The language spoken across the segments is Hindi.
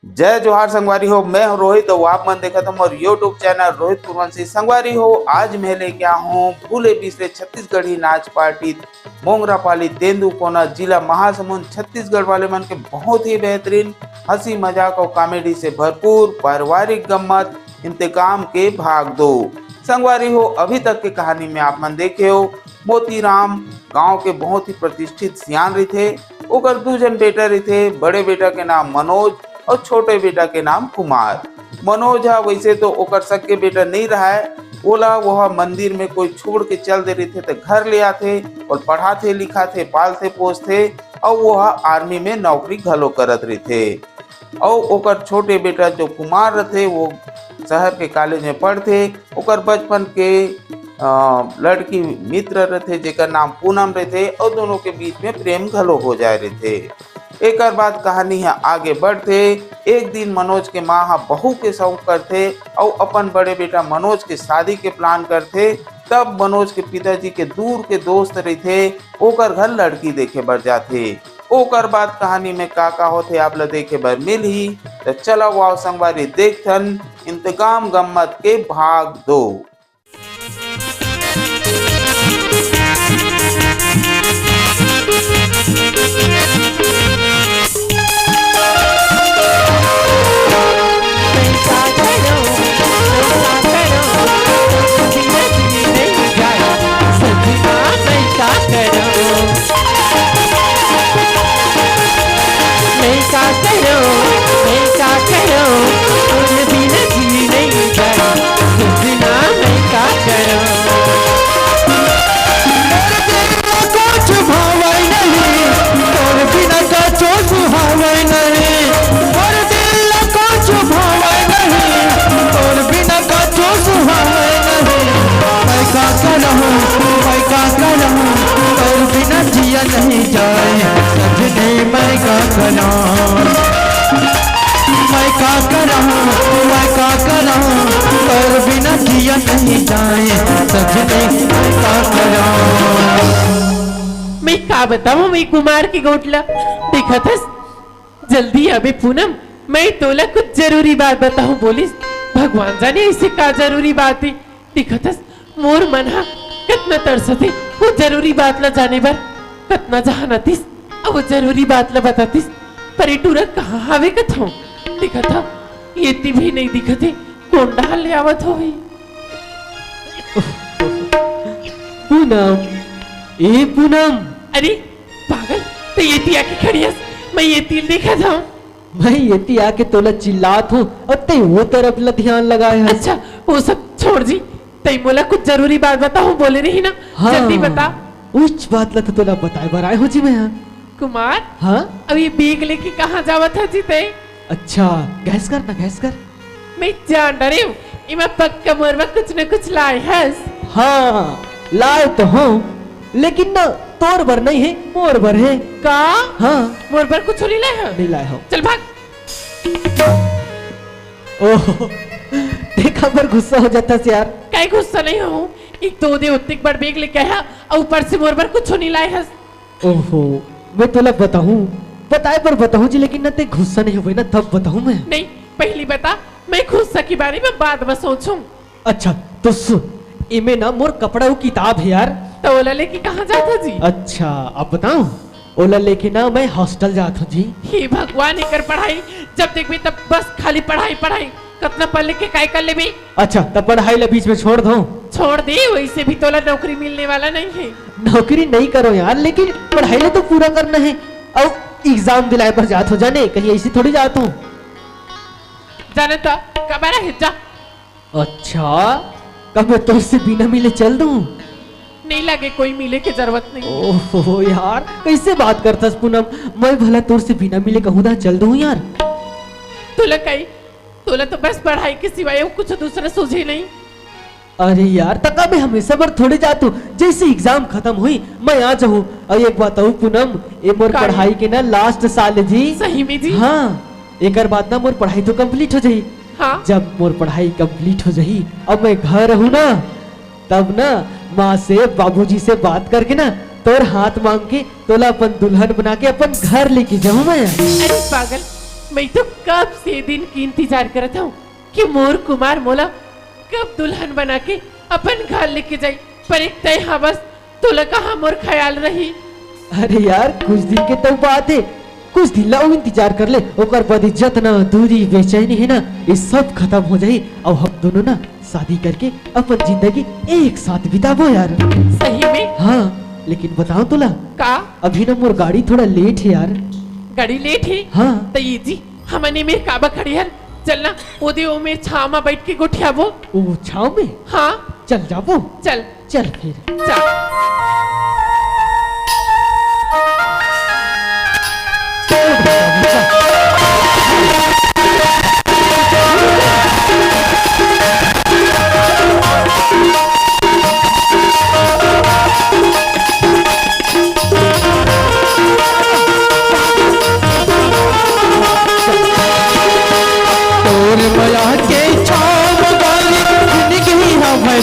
जय जोहार संगवारी हो। मैं हूं रोहित और आप मन देखा था और यूट्यूब चैनल रोहित कुरवंशी। संगवारी हो, आज मैं लेके आया हूँ भूले बिसरे छत्तीसगढ़ी नाच पार्टी मोंगरापाली तेंदुकोना जिला महासमुंद छत्तीसगढ़ वाले मन के बहुत ही बेहतरीन हंसी मजाक और कॉमेडी से भरपूर पारिवारिक गम्मत इंतकाम के भाग दो। संगवारी हो, अभी तक की कहानी में आप मन देखे हो मोतीराम गांव के बहुत ही प्रतिष्ठित सियान रही थे। ओकर दो जन बेटा रही थे, बड़े बेटा के नाम मनोज और छोटे बेटा के नाम कुमार। मनोज है वैसे तो ओकर सके बेटा नहीं रहा है, बोला वह मंदिर में कोई छोड़ के चल दे रहे थे तो घर ले आते और पढ़ाते लिखाते पालते पोसते और वह आर्मी में नौकरी घलो करत रहे थे। और ओकर छोटे बेटा जो कुमार रहते वो शहर के कॉलेज में पढ़ते। ओकर बचपन के लड़की मित्र रहते जेकर नाम पूनम रहते और दोनों के बीच में प्रेम घलो हो जाए रहे थे। एक बाद कहानी है आगे बढ़ते। एक दिन मनोज के माँ बहू के शौक करते और अपन बड़े बेटा मनोज के शादी के प्लान करते। तब मनोज के पिताजी के दूर के दोस्त रहते ओकर घर लड़की देखे बर जाते। ओकर बाद कहानी में का होते आप ला देखे बर मिल ही। तो चला वाओ संगवारी देखथन इंतकाम गम्मत के भाग 2। नहीं जाए सजने मैं का कराऊं पर बिना जिया नहीं जाए सजने मैं का कराऊं। मैं का बताऊं मैं कुमार की गोटला देखा था जल्दी अबे पूनम मैं तोला कुछ जरूरी बात बताऊं बोलिस। भगवान जाने इसे का जरूरी बात है। देखा था मोर मन हा कितना तरसते वो जरूरी बात ला जाने बर कतना जहानतीस अब वो जरूरी बात ला बतातीस पर ये टूरा कहाँ हावे कथो दिखा था ये भी नहीं दिखते कौन डाल ले आवत हो पूनम ए पूनम अरे पागल तो ये आके खड़ी है। मैं ये तिल देखा था मैं ये आके तोला चिल्लात हूँ और ते वो तरफ ला ध्यान लगाए। अच्छा वो सब छोड़ जी तई मोला कुछ जरूरी बात बताओ बोले नहीं ना। हाँ। जल्दी बता उस बात ला तो तोला बताए बराए हो जी मैं। हाँ कुमार हाँ अब ये बैग लेके कहाँ जावत है जी ते। अच्छा गैस कर ना गैस कर। मैं जान डरे हूँ इमा पक्का मोरवा कुछ न कुछ लाए है। हाँ लाए तो हूँ लेकिन ना तोर बर नहीं है मोर बर है का। हाँ मोर बर कुछ नहीं लाए हो। नहीं लाए हो। चल भाग। ओह देखा पर गुस्सा हो जाता से यार। कई गुस्सा नहीं हो एक तो दे उतने बड़ बैग लेके आया और ऊपर से मोर बर कुछ नहीं लाए है। ओहो मैं तोला बताऊं बताए पर बताऊं जी लेकिन ना ते गुस्सा नहीं हुए ना तब बताऊं मैं। नहीं पहली बता मैं गुस्सा की बारे में बाद में सोचूं। अच्छा तो सुन इमे ना मोर कपड़ा वो किताब है यार। तो ओला लेके कहाँ जाता जी। अच्छा अब बताऊं ओला लेके ना मैं हॉस्टल जाता हूँ जी। हे भगवान एकर पढ़ाई जब देखबे तब बस खाली पढ़ाई पढ़ाई कितना पढ़ लिख के काय कर ले भी। अच्छा तब पढ़ाई ला बीच में छोड़ दो। छोड़ दे वैसे भी तोला नौकरी मिलने वाला नहीं है। नौकरी नहीं करो यार लेकिन पढ़ाई ला तो पूरा करना है और एग्जाम दिलाए पर जात हो जाने कहीं ऐसी थोड़ी जाता हूँ जाने तो कबारा है जा। अच्छा कब मैं तुझसे बिना मिले चल दूं। नहीं लगे कोई मिले की जरूरत नहीं। ओहो यार कैसे बात करता पूनम मैं भला तुझसे बिना मिले कहूँ ना चल दूं यार। तोला तो बस पढ़ाई के सिवाय कुछ दूसरा सूझे नहीं। अरे यार तका मैं हमेशा पर थोड़े जाता हूँ जैसे एग्जाम खत्म हुई मैं आ जाऊँ। और एक बात हूँ पूनम ये मोर पढ़ाई के ना लास्ट साल जी। सही में जी। हाँ एकर बाद ना मोर पढ़ाई तो कंप्लीट हो जाई। हाँ जब मोर पढ़ाई कंप्लीट हो जाई अब मैं घर रहूँ ना, तब ना माँ से बाबूजी से बात करके ना तोर हाथ मांग के तोला अपन दुल्हन बना के अपन घर लेके जाऊँ मैं। अरे पागल, मैं तो कब से दिन की इंतजार करता हूँ कि मोर कुमार मोला कब दुल्हन बना के अपन घर लेके जाई, पर एक तय हाँ बस तोला कहाँ मोर ख्याल रही। अरे यार कुछ दिन के तो बात है, कुछ दिन ला इंतजार कर ले, ओकर बाद इज्जत ना दूरी बेचैनी है ना ये सब खत्म हो जाई और हम दोनों ना शादी करके अपन जिंदगी एक साथ बिताबो यार। सही में? हाँ लेकिन बताओ तोला का अभी ना मोर गाड़ी थोड़ा लेट है यार। गाड़ी लेट है? हाँ तो ये जी हमने मेरे काबा खड़ी है, चलना ओदे ओ मेरे छाव में बैठ के गोठियाबो। ओ छाव में? हाँ चल जाबो। चल चल फिर चल।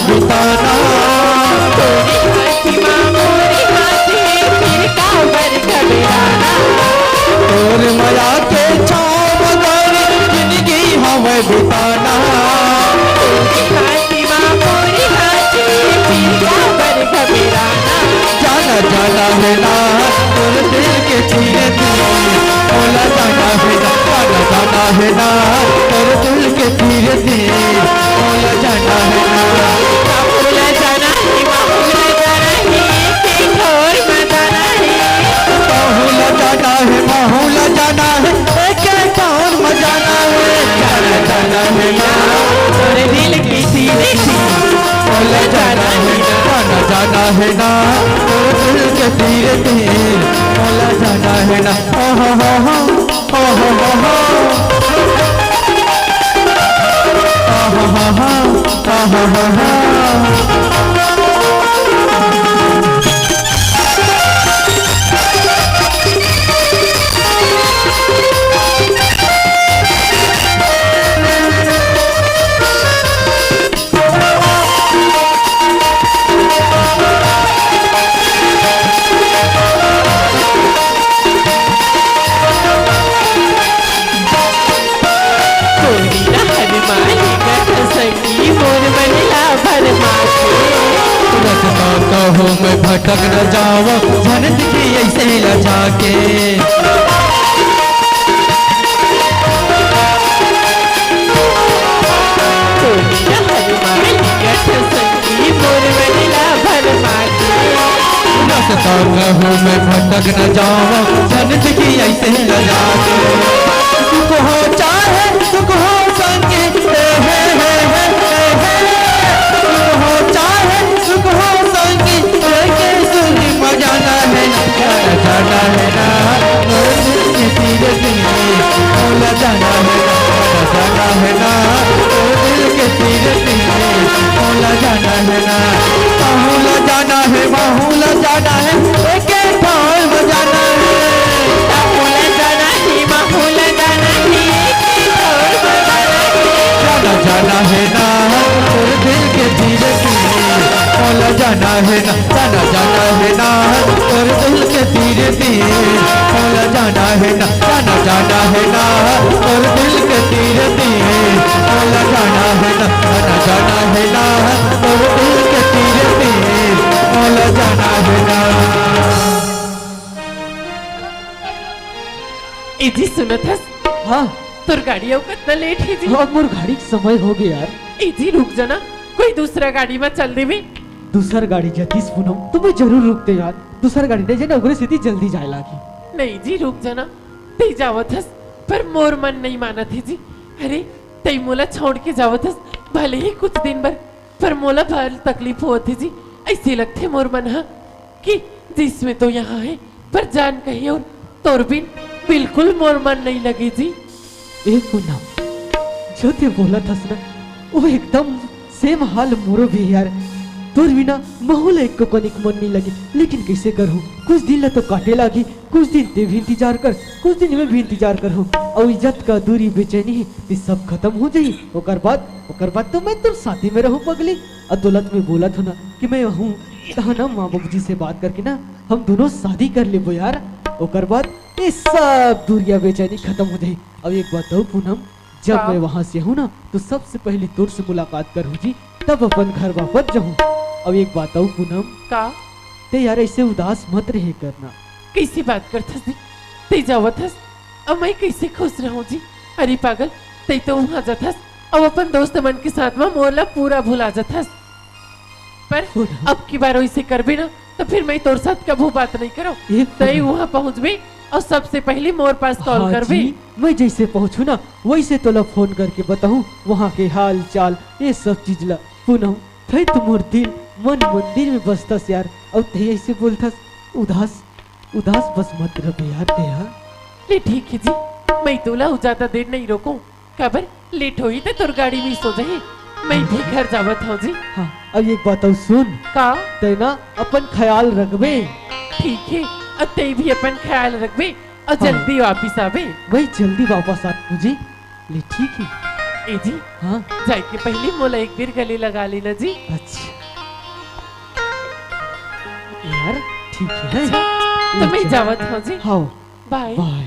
बिताना और मया के छाव बगैर जिंदगी हमें बिताना। जाना जाना है ना तोर दिल के धीरे धीरे बोला जाना है ना, जाना जाना है ना तोर दिल के धीरे धीरे बोला जाना है ना। माहौला जाना है एक और मजाना है, जाना जाना है ना तेरे दिल की धीरे बोला जाना है, जाना जाना है ना तेरे दिल के धीरे धीरे बोला जाना है ना। हो हो हो हो हो हो हो हो हो हो हो। कहो मैं भटक न जावा झनक की ऐसे लजा के, कहो मैं भटक न जावा झनक की ऐसे लजा के। सुख हो चाहे सुख हो संगे सुख हो चाहे सुख हो संगी सुनी मजाना है ना, जाना है ना धीरे धीरे बोला जाना है ना, जाना है ना दिल के धीरे धीरे बोला जाना है ना। माहौला जाना है माहौला जाना है एक और मजाना है, माहौला जाना है माहौला जाना है जाना जाना है ना और दिल के धीरे धीरे बोला जाना है ना, जाना जाना है ना और दिल के धीरे धीरे बोला जाना है ना, जाना जाना है ना और दिल के धीरे धीरे बोला जाना है ना, जाना जाना है ना और दिल के धीरे धीरे बोला जाना है ना। इजी सुनत हस? हाँ तोर गाड़ी अब कितना लेट है जी? अब मोर गाड़ी के समय हो गया यार। इजी रुक जाना, कोई दूसरा गाड़ी में चल देवे। दूसर गाड़ी जल्दी पूनम तुम्हें जरूर रुकते यार, दूसर गाड़ी नहीं जाना ओकरे सीधी जल्दी जाए लागी। नहीं जी रुक जाना, तई जावत हस पर मोर मन नहीं मानत है जी। अरे तई मोला छोड़ के जावत हस भले ही कुछ दिन भर, पर मोला भल तकलीफ होती जी। ऐसे लगते मोर मन हा कि जिसमें तो यहाँ है पर जान कहीं और तोर बिन बिल्कुल मोर मन नहीं लगे जी। ए पूनम जो ते बोला थस ना वो एकदम सेम हाल मोरो भी यार। तोर बिना माहौल एक को कनिक मन नहीं लगे, लेकिन कैसे करूँ? कुछ दिन ला तो काटे लागी, कुछ दिन ते भी इंतजार कर, कुछ दिन में भी इंतजार करूँ। और इज्जत का दूरी बेचैनी है, ये सब खत्म हो जाई। ओकर बाद तो मैं तोर साथी में रहूँ पगली। अदौलत में बोला था ना कि मैं हूँ, कहा ना माँ बाबू जी से बात करके ना हम दोनों शादी कर ले यार। ओकर बाद ये सब दूरिया बेचैनी खत्म हो जाई। अब एक बात हो पूनम, जब हाँ। मैं वहाँ से हूँ ना तो सबसे पहले तोर से मुलाकात करूँ जी, तब अपन घर वापस जाऊँ। अब एक बात हो पूनम, का ते यार ऐसे उदास मत रहे करना। कैसी बात करथस जी? ते जावथस अब मैं कैसे खुश रहूं जी? अरे पागल, ते तो वहां जाथस अब अपन दोस्त मन के साथ में मोरला पूरा भुला जाथस। पर अब की बार वैसे करबे ना तो फिर मैं तोर साथ कबू बात नहीं करो। एक तई वहां पहुंचबे और सबसे पहले मोर पास कॉल हाँ करबे। जी, मैं जैसे पहुँचू ना वैसे तोला फोन करके बताऊँ वहाँ के हाल चाल, ये सब चीज ला। पूनम थे तुम्हार दिल मन मंदिर में बसतस यार, और ते ऐसे बोलतस उदास बस मत रहे यार ते यार। ले ठीक है जी, मैं तोला ज्यादा देर नहीं रोकूं। खबर लेट हुई तो तोर गाड़ी में सो जाए, मैं भी घर जावत हूँ जी। हाँ अब एक बात और सुन, का ते ना अपन ख्याल रखबे। ठीक है, अब ते भी अपन ख्याल रखबे और जल्दी वापिस आवे। वही जल्दी वापस आ मुझे ले, ठीक है? ए जी हाँ जाए के पहले मोला एक बार गले लगा लेना जी। अच्छा यार ठीक है। तो मैं जावत हूँ जी। हाँ बाय। बाय।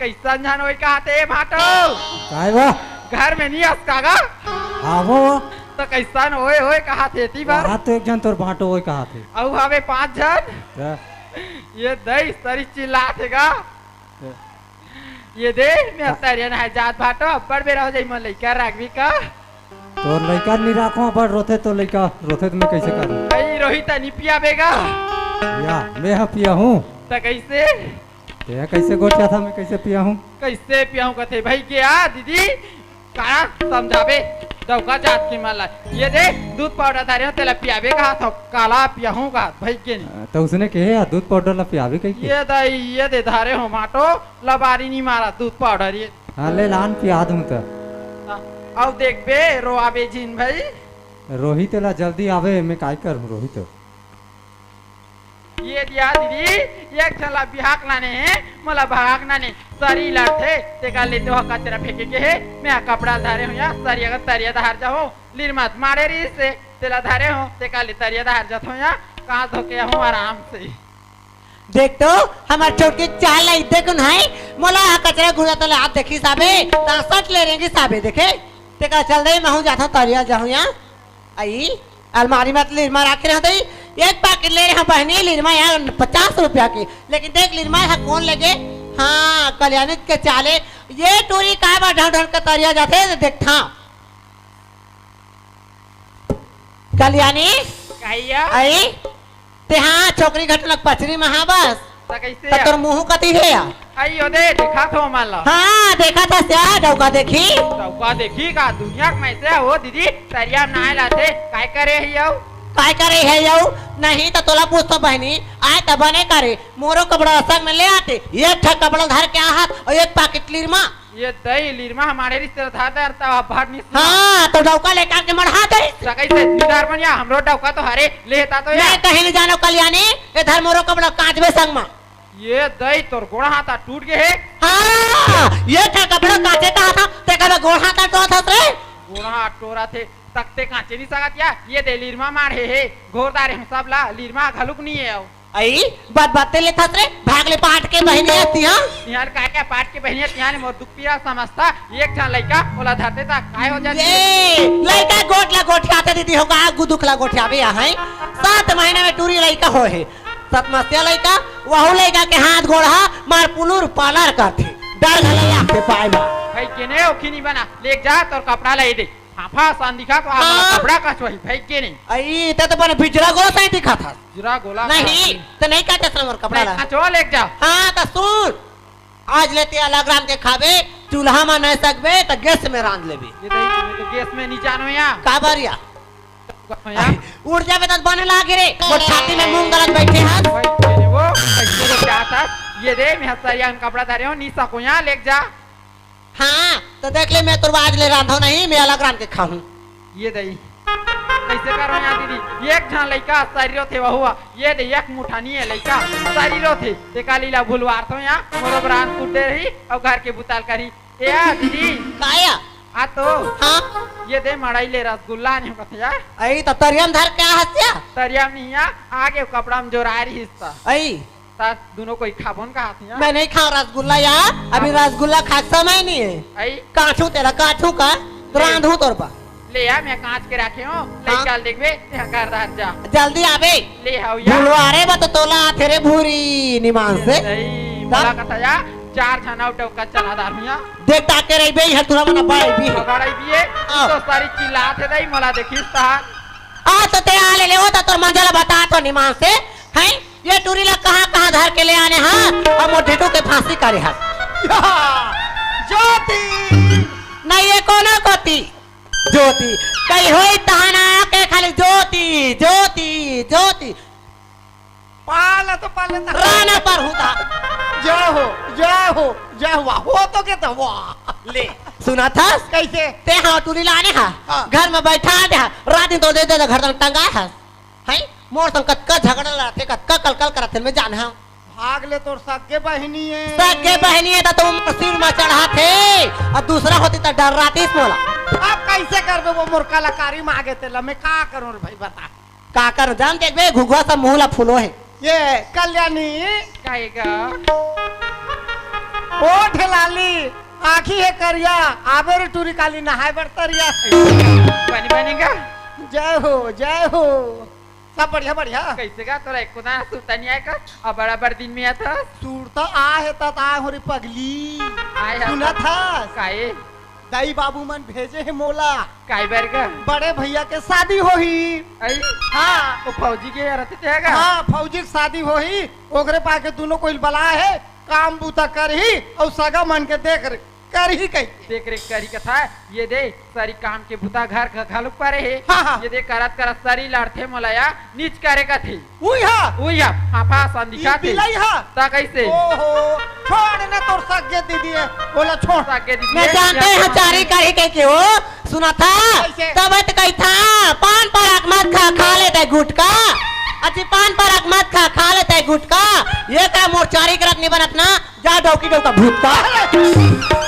कैसा जान होई कहते भाटो काय बा घर में नहीं हंस कागा आवो तो कैसन होए होए कहते ती बार कहा तो एक जन तोर बाटो होय कहा थे औ हवे 5 जन क्या? ये दई सरी चिल्लातेगा ये दे मैं तरियन है जात भाटो अब्बड़ बेरा हो जाई मन लइका रागवी का तोर लइका नहीं राखो बड़ रोथे तो लइका रोथे तो मैं कैसे करूं? आई रोहित नहीं पिया बेगा या मैं हा पिया हूं तो कैसे ते कैसे गोचा था मैं कैसे पिया हूं? कैसे पियाऊं कथे भाई के आ दीदी काना समझावे दौका जात की माला ये दे दूध पाउडर धारे हो तेला पियावे का तो काला पियाऊं का भाई के नहीं तो उसने कहे या दूध पाउडर ला पियावे कहीं के? ये दई ये दे धारे हो माटो लबारी नहीं मारा दूध पाउडर ये हां ले लान पिया दूं तो अब देख बे रो आवे जिन भाई रोहित ला जल्दी आवे मैं काय करूं रोहित ये दिया दीदी एक चला बिहाक लाने हैं मला भाग नाने सरी लड़ते ते का लेते हो कचरा फेंके के है मैं कपड़ा धारे हूं या सरी अगर तरिया धार जाओ लीर मत मारे री से तेला धारे हो ते का ले तरिया धार जात हो या कहां धोके हूं आराम से देख तो हमार छोटकी चाल लाई देखुन है मोला कचरा घुरा तो आप देखी साबे तासट ले रहेंगे साबे देखे ते का चल दे मैं हूं जाता तरिया जाऊं या आई अलमारी में लिरमा रखे रहते एक पैकेट ले रहे हैं बहनी लिरमा यहाँ 50 रुपया की लेकिन देख लिरमा यहाँ कौन लगे हाँ कल्याणी के चाले ये टूरी का बार ढंग ढंग का तरिया जाते देखता कल्याणी कहिया आई ते हाँ छोकरी घटना पचरी में हाँ बस तो कैसे तोर मुंह कती है या आइयो दे देखा तो माला हाँ देखा था क्या डौका देखी चौका देखी का दुनिया में से हो दीदी तरिया ना लाते काय करे है यो काय करे है यौ नहीं तो तोला पूछतो बहनी आए तब नहीं करे मोरो कपड़ा संग में ले आते एक ठा कपड़ा धर के हाथ और एक पैकेट लिरमा ये दही लीरमा हमारे रिश्तेदार था बाहर नहीं हाँ तो डौका लेकर के मढ़ा दे सगाई से दीदार बनिया हमरो डौका तो हरे लेता तो मैं कहीं नहीं जानो कल्याणी इधर मोरो कपड़ा कांच में संग में ये दई तोर गोड़ा हाथा टूट गए है हाँ ये था कपड़ा काचे का था ते का गोड़ हाथ तो था रे गोड़ा हाथ टोरा थे तकते कांचे नहीं सकत या ये दे लीरमा मारे है घोरदार हम सब ला लीरमा घलुक नहीं है आओ आई बात बातें ले था रे भागले पाट के बहने आती हां तिहार का क्या पाट के बहनिया तिहार मोर दुख पीरा समझता एक ठा लइका ओला धरते ता काय हो जाती ए लइका गोटला गोठियाते दीदी होगा गुदुखला गोठियाबे यहाँ 7 महीने में टूरी लइका हो है सतमस्या लइका वहु लइका के हाथ गोड़ा मार पुलुर पालर करथे डर गले आके पाए बा भाई केने ओखिनी बना लेक जा तोर कपड़ा ले दे हाफा सान दिखा को हाँ। कपड़ा कछवई भाई के नहीं आई ते तो बने बिजरा गोला सही दिखा था जुरा गोला नहीं तो नहीं काटे समर कपड़ा ला कछवा लेक जा हाँ तो सुन आज लेते अलग राम के खाबे चूल्हा में नहीं सकबे तो गैस में रांध लेबे ये दई तुम्हें तो गैस में नहीं जानो या का बारिया या उड़ जावे तो बने लागे रे वो छाती में मूंग गलत बैठे हाथ भाई केने वो ऐसे तो क्या था ये दे मैं हसरिया कपड़ा धरे हो नी सको यहाँ लेक जा हाँ तो देख ले मैं तो आज ले रांधो नहीं मैं अलग रांध के खाऊं ये दई कैसे करो यहाँ दीदी एक ठान लइका शरीरो थे वहुआ ये दे एक मुठानी है लइका शरीरो थे देखा लीला भूलवार तो यहाँ मोरो ब्रांड कुटे रही और घर के बुताल करी ए आ दीदी काया आ तो हाँ ये दे मड़ाई ले रसगुल्ला नहीं कथे यार आई तो तरियम धर क्या हस्या तरिया नहीं है आगे कपड़ा में जो रारी हिस्सा आई ता दोनों कोई खाबोन का हाथ यार मैं नहीं खाऊं रसगुल्ला यार अभी रसगुल्ला खा समय नहीं है आई काठू तेरा काठू का रांधू तोर पा ले आ मैं कांच के रखे हूँ ले चल देखबे यहाँ घर दार जा जल्दी आवे ले आओ यार भूलवारे बा तो तोला तेरे भूरी निमान से नहीं मला कथा यार 4 छाना उठो का चला दार हुआ देख ताके रही बे हर तुरा मना बाई भी बगाड़ाई भी है तो सारी चिल्ला थे दई मला देखिस ता आ तो ते आले ले होता तो मंजला बता तो निमान से हैं ये टूरी ला कहां धर के ले आने हां और मोटेटो के फांसी करे हां ज्योति नहीं ये कोना कोती ज्योति कई होई तहना के खाली ज्योति ज्योति ज्योति पाला तो पाले राना पर होता जय हो तो के तो वाह ले सुना था कैसे ते हाँ टूरी लाने हा हाँ। घर में बैठा दे रात दिन तो दे घर तक टंगा है हैं मोर संग कक्का झगड़ा लाते कक्का कल करते में जान हा भाग ले तोर सगे बहनी है सगे बहनी है तो तुम सिर में चढ़ा थे और दूसरा होती तो डर राती मोला अब कैसे करबे वो मोर कलाकारी मांगे ते मैं का करूं रे भाई बता का कर जान देख बे घुघुआ सब मुहला फूलो है ये कल्याणी कहेगा ओ ठेलाली आखी है करिया आबे रे टूरी काली नहाए बरतरिया बनी बनेगा जय हो सब बढ़िया बढ़िया कैसे का तोरा एको ना सुता नहीं आएगा अब बराबर दिन में आता सूर तो आ है ता आ हो रे पगली आए हा। सुना था काए दाई बाबू मन भेजे है मोला काय बरगा बड़े भैया के शादी होही आई हाँ वो फौजी के रहते थे का हाँ फौजी की शादी होही ओकरे पाके दोनों कोई बला है काम बूता करही और सगा मन के देख रे करही कही देख रेख करी कथा ये दे सारी काम के भूता घर का घालुक पारे है हाँ, हाँ। ये दे करत सारी लड़थे मोलाया नीच करे का थी उई हा उई हाफा सन दिखा थे बिलाई हा ता कैसे ओहो छोड़ ना तोर सगे दीदी है बोला छोड़ सागे दीदी मैं जानते हैं चारी कही के क्यों सुना था कैसे? तब तो कही था पान पर मत खा लेते गुटका अच्छी पान पर मत खा लेते गुटका ये का मोर चारी करत नहीं बनत ना जा डौकी डौका भूत का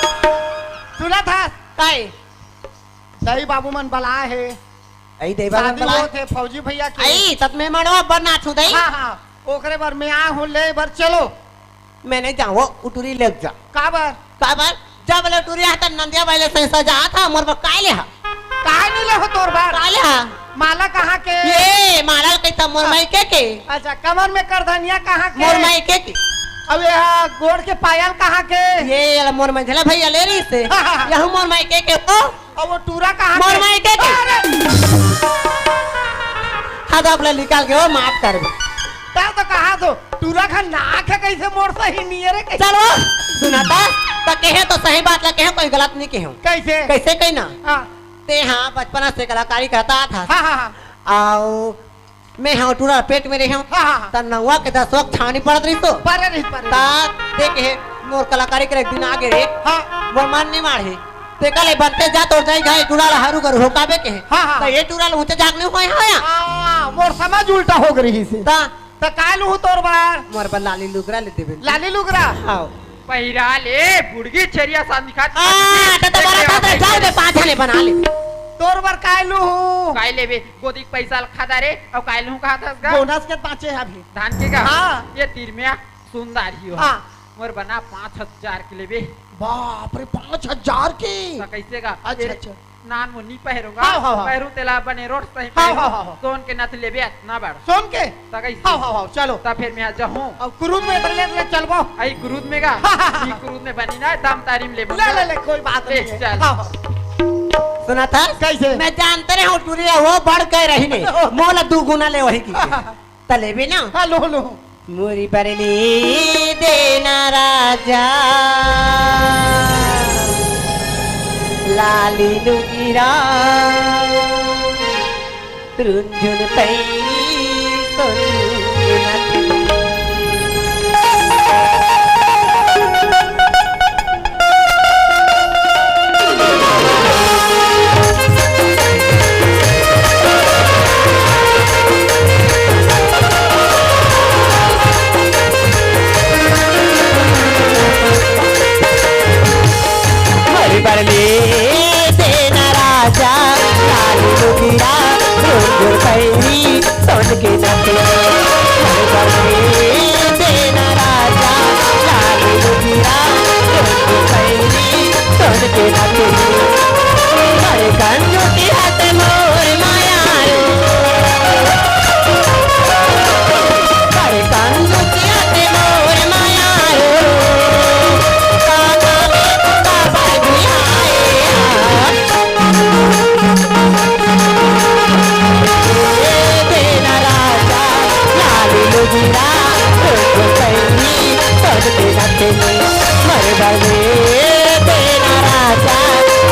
सुना था काई दाई बाबू मन बला है आई देवा शादी हो थे फौजी भैया के आई तब मैं मड़वा बना छु दई हाँ हाँ ओकरे बार मैं आ हूँ ले बार चलो मैं नहीं जाऊँ उटूरी ले जा का बार काबर जब ले उटूरी आता नंदिया वाले से सजा था मोर पर काले हा काहे नहीं ले हो तोर बार काले हा माला कहाँ के ये माला के तब मोर माई के अच्छा कमर में करधनिया कहाँ के मोर माई के अब यहाँ गोड़ के पायल कहाँ के ये मोर माई झला भैया ले रही से हाँ, हाँ। यहू मोर माई के ओ और वो टूरा कहाँ मोर माई के अरे, हाथ अपने निकाल के वो माफ कर दे ता तो कहा तो टूरा का नाक है कैसे मोड़ सही नहीं है रे कैसे चलो सुनाता तो कहे तो सही बात ला कहे कोई गलत नहीं कहे कैसे कैसे कही ना हाँ ते हाँ बचपन से कलाकारी करता था हाँ हाँ आओ मैं हाँ टूरा पेट में रही हूँ हाँ, हाँ। तब नौवा के 10 वक्त छानी पड़त रही तो परे नहीं परे ता देखे मोर कलाकारी के एक दिन आगे रे हाँ मोर मन नहीं मारे ते कले बनते जा तो जाई गए टूरा हरू कर होकाबे के हाँ, हाँ। तो ये टूरा ऊंचे जागने होए हाया मोर समझ उल्टा हो गई से ता तो काय लू तोर बार मोर बा लाली लुगरा ले देबे लाली लुगरा हां पहिरा ले बुड़गी छरिया सा दिखा तो बड़ा था जाओ दे 5 जने बना ले तोर बार काय लू काय लेबे गोदी पैसा खाता रे और काय लू कहा था इसका बोनस के पाछे अभी धान के का हां ये तीर में सुंदर ही हो हां मोर बना 5000 के लेबे बाप रे 5000 के तो कैसे का अच्छा नान मुन्नी पहरूंगा हाँ, हाँ, हाँ। पहरू तेला बने रोड सही हाँ, हाँ, हाँ। सोन के नथ लेबे ना बाड़ सोन के ता कैसे हां हां चलो ता फिर मैं जाऊं अब क्रूज में ले चलबो आई क्रूज में का हाँ, हाँ, हाँ। ई क्रूज में बनी ना दाम तारीम ले ले कोई बात ले, नहीं है चल। हाँ, हाँ। सुना था कैसे मैं जानते रहे हूँ टूरिया वो बढ़ के रही नहीं मोला 2 गुना ले वही की तले भी ना हाँ लो लो मुरी बरली देना राजा लाली लुगिरा रुंझुन पैरी सोनुन बरले देना राजा लाली लुगिरा रुंझुन पैरी सोन के नथे बरले देना राजा लाली लुगिरा रुंझुन पैरी सोन के नथे हरे कंजू की हाथ मोर मायारो हरे कंजू की हाथ मोर मायारो काका देना राजा लाली लुगिरा रुंझुन पैरी सोन के नथे मर बरले देना राजा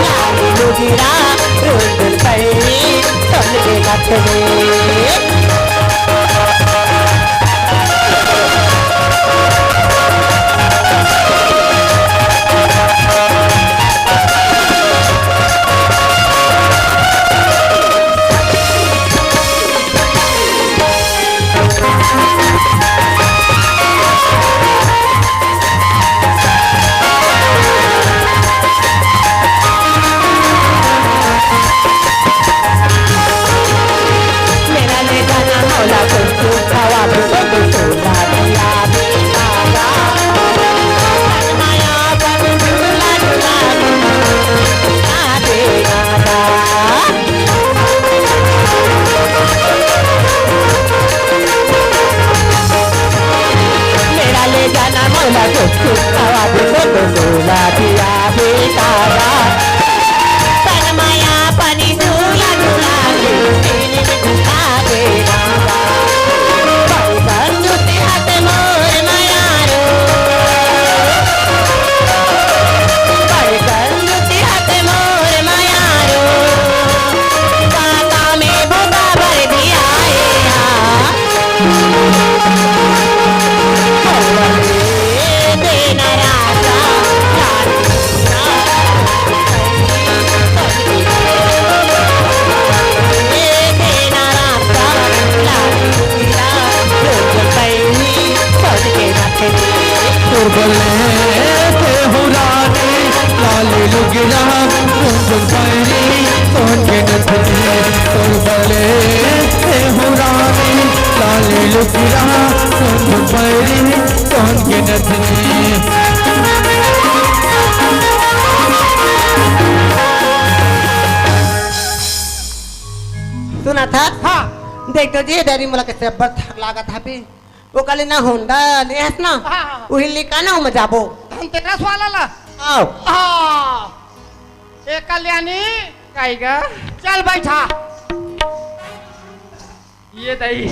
लाली लुगिरा रुंझुन पैरी सोन के नथे मेरा ले जाना मौला तुझको हवा में सोला दिया बेचारा माया बन झूला झूला आगे आगा मेरा ले जाना मौला तुझको हवा में सोला दिया बेचारा माया पानी झूला झूला आगे आगा बंदूक हाथ मोर मायारो बंदूक हाथ मोर मायारो काका में भूखा भर दिया देना राजा देना राजा लाली लुगिरा रुंझुन पैरी सोन के नथे तुरबले थे हुराने लाली लुगिरा रुंझुन पैरी सोन के नथे तुरबले थे हुराने लाली लुगिरा रुंझुन पैरी सोन के नथे सुना था हाँ देख तो जी डेरी मोला कैसे बड़ थक लागत है भी वो कल ना होंडा ले हस ना वही लिखा ना मैं जाबो हम तेरा सवाल ला आओ ए कल्याणी काईगा चल बैठा ये दही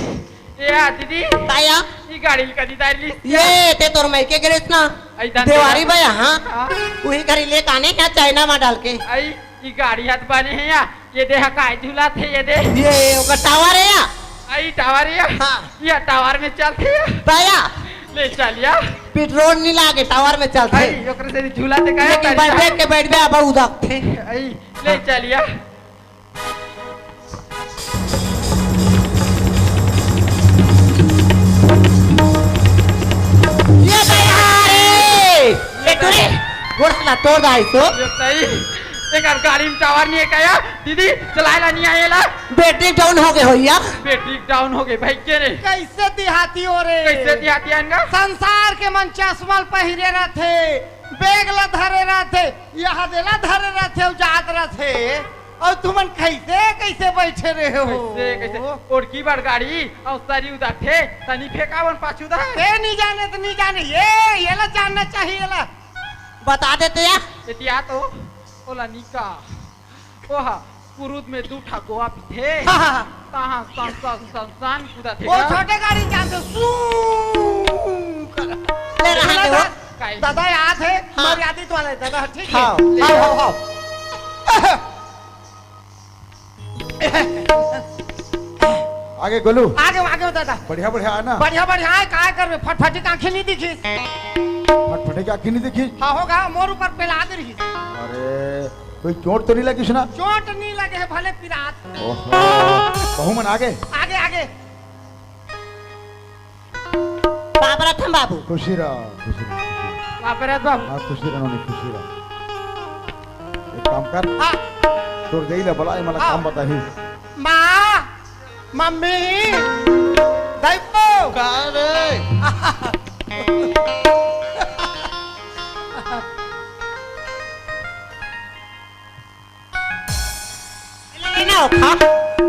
ये आ दीदी ताया ये गाड़ी कदी तारली ये ते तोर मायके गिरेस ना ऐदान देवारी भैया हाँ हाँ। वही घरी ले काने क्या चाइना में डाल के आई ये गाड़ी हाथ बने हैं या ये दे काय झूला थे ये दे ये ओका टावर है या आई टावर या हाँ। ये टावर में चलते या ताया ले चलिया पेट्रोल नहीं लागे टावर में चलते आई ओकरे से झूला ते काय लेकिन बैठ बे अब उदाक थे आई ले चलिया था तोड़ दाई तो ये सही एक गाड़ी में टावर नहीं है क्या दीदी चलाएला नहीं आएला बैटरी डाउन हो गए हो या बैटरी डाउन हो गई भाई के रे कैसे देहाती हो रे कैसे दिहाती आएगा संसार के मन चश्मल पहिरे रहते बैग ला धरे रहते यहाँ देला धरे रहते जात रहते और तुमन कैसे कैसे बैठे रहे हो कैसे कैसे और की बार गाड़ी और सारी उधर थे तनी फेंकावन पाछू दा ए नहीं जाने तो नहीं जाने ये ला जानना चाहिए ला बता देते या इतिया तो ओला निका ओहा कुरुद में दूठा गोवा भी थे हाँ। कहाँ संसान कुदा थे वो छोटे गाड़ी जानते ले रहा है वो दादा याद है हाँ। मर्यादित वाले दादा ठीक है हाँ, ले हाँ, लो। हाँ, आगे गोलू आगे आगे दादा बढ़िया बढ़िया आना बढ़िया बढ़िया है काय कर फटफटी की आंखें नहीं दिखी फटफटे की आँखें नहीं देखी हाँ होगा मोर ऊपर पेला दे रही अरे कोई चोट तो नहीं लगी सुना चोट नहीं लगे है भले पिरात ओहो कहूँ मन आगे आगे आगे बाबरा थम बाबू खुशी रहो खुशी रहो वापरत बाबू हाँ खुशी रहो नहीं खुशी रहो एक काम कर हाँ तोर जाइला बोला ये मला हाँ। काम बताही माँ मम्मी देखो ना उठा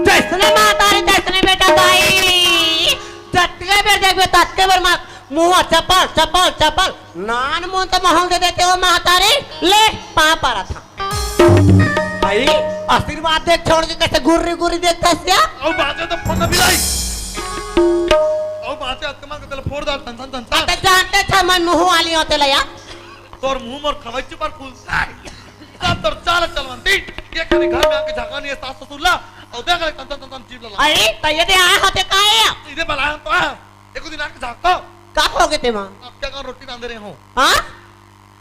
जैसने माता रे जैसने बेटा दाई जटके बेर देख तटके बेर मार मुंह चप्पल चप्पल चप्पल नान मुंह तो महल दे देते हो माता रे ले पा पारा था भाई आशीर्वाद देख छोड़ के कैसे गुर्री गुर्री देखता है क्या और बातें तो फोन भी लाई और बातें अत्कमा के तेल फोड़ डाल तन तन तो जानते थे मैं मुंह वाली होते लया तोर मुंह मोर खवच पर फूल सब तोर चाल चलवंती ये कभी घर में आके झाका नहीं सास ससुर ला और देख ले तन तन जीव ला अरे तो ये दे आए होते काहे सीधे बलाया तो एक दिन आके झाको का हो गए ते मां आप क्या कर रोटी रांधे रहे हो हां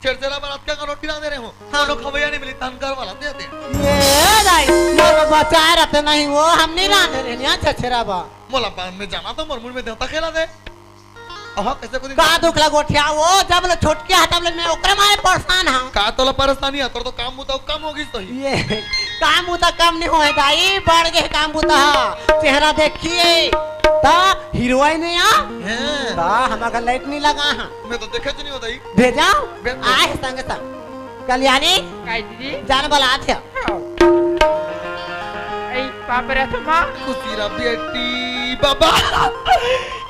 छेड़छेड़ा पर आप क्या कर रोटी रांधे रहे हो कोनो खवैया नहीं मिली तन घर वाला दे दे ये दाई मोर बचाए रहते नहीं वो हम नहीं रांधे रे ना छछरा बा मोला बांध में जाना तो मरमुर में देवता खेला दे ओह कैसे को का दुखला गोठिया वो जब ले छोटके हटाब ले मैं ओकरे मारे परेशान हां का तोला परेशानी है तोर तो काम मुता कम होगी तो ये काम मुता कम नहीं होए दाई बढ़ गए काम मुता चेहरा देखिए ता हीरोइन है हैं ता हमारा लाइट नहीं लगा हां मैं तो देखे नहीं होता ही भेजा भेज। आए संग संग कल्याणी काय दीदी जान वाला थे ऐ वापरत माँ खुशी रा बेटी बाबा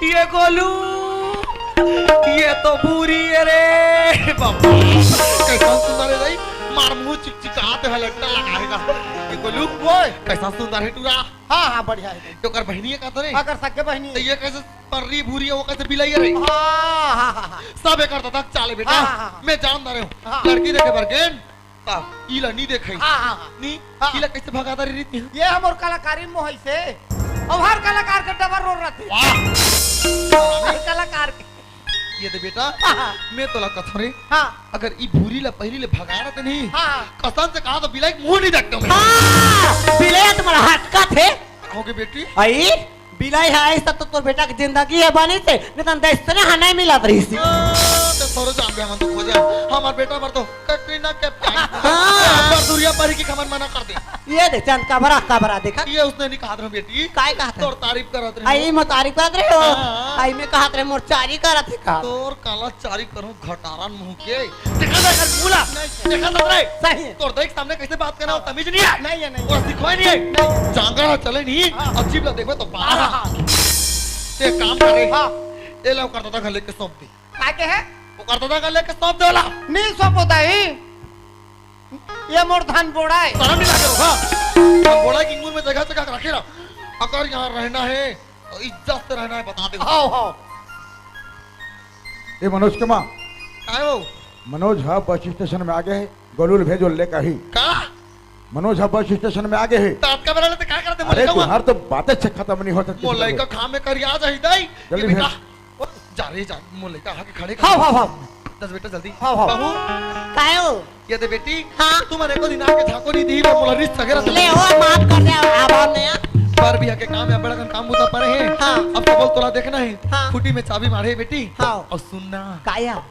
ये गोलू ये तो बुरी है रे बाबा कैसा सुंदर है भाई मार मुंह चिकचिकाते है लगता लगाएगा ये गोलू वो कैसा सुंदर है टूरा हाँ हाँ बढ़िया है तो कर बहनी है का तो रे अगर सके बहनी तो ये कैसे पर्री भूरी है वो कैसे बिलाई है रे हाँ हाँ हाँ सब एक करता था चाले बेटा हाँ, हाँ, हाँ। मैं जानता रहे हाँ। हूँ लड़की देखे बरगेन ता इला नहीं देखे हाँ हाँ हाँ नी हाँ। इला कैसे भगाता रही रीति ये हम और कलाकारी मोह से और हर कलाकार के डबर रो रहते वाह हर कलाकार के ये दे बेटा हाँ, हाँ। मैं तो लगा था रे हाँ अगर ई भूरी ला पहली ले भगाना तो नहीं हाँ कसम से कहा तो बिलाई के मुंह नहीं देखता मैं हां बिले तुम्हारा हटका थे होगे बेटी आई बिलाई है ऐसा तो तोर बेटा की जिंदगी है बनी से नहीं तो देशने हने मिला रही सी तो थोड़ा जान गया हम तो खोजा हमार बेटा मर तो कटरीना के हाँ। पर दुनिया पर की खबर मना कर दे ये दे चंद कबरा देखा ये उसने नहीं कहा था बेटी काय कहा था तोर तारीफ करत रही आई मैं तारीफ करत रहे हो हाँ। आई में कहा रे मोर चारी करत थे का तोर काला चारी करूं घटारन मुंह के देखा देखा मूला देखा तो रे सही है तोर देख सामने कैसे बात करना हो तमीज नहीं है नहीं है नहीं और सिखवाई नहीं है जांगड़ा चले नहीं अजीब ला देखो तो बाहर ते काम करे हाँ ए लो करता था गले के सौंप दे काय के है वो करता था गले के सौंप देला नहीं सो पोता ही ये मोर धान बोड़ा है शर्म नहीं लगे होगा हम बोला कि इंगूर में जगह जगह रखे ना अगर यहाँ रहना है तो इज्जत से रहना है बता दे हाँ हाँ ये मनोज के माँ काय वो मनोज हाँ बस स्टेशन में आगे है गोलूल भेजो लेकर ही का मनोज हाँ बस स्टेशन में आगे है तात का बराले ते काय करते अरे मोले तुम्हार तो बातें से खत्म नहीं हो सकती मोले का खाम में कर आ जाई दई जल्दी ये बेटा भेज। जा रे जा मोले का आके खड़े हाँ हाँ हाँ दस बेटा जल्दी हाँ, हाँ। बहू काय हो ये दे बेटी हाँ। तुम्हारे को दिन आके झाको नहीं दी मैं मोला रिस सगेरा ले हो माफ कर दे आभार ने पर भी आके काम है बड़ा काम होता पड़े हैं हाँ। अब तो बोल तोला देखना है हाँ। फुटी में चाबी मारे बेटी हाँ। और सुनना काया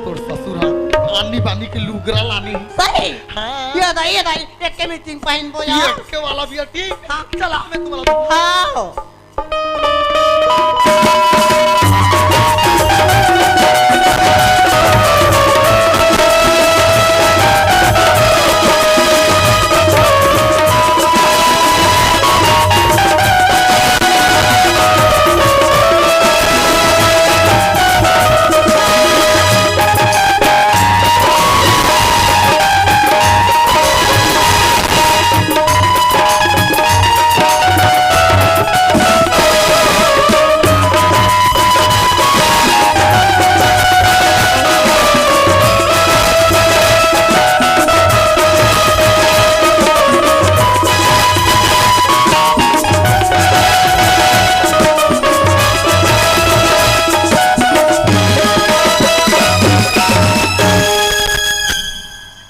तोर ससुर हा आनी बानी के लुगरा लानी सही हाँ ये दाई एक के मीटिंग पहन बोया ये के वाला भी है, ठीक हाँ। चला मैं तुम्हारा हाँ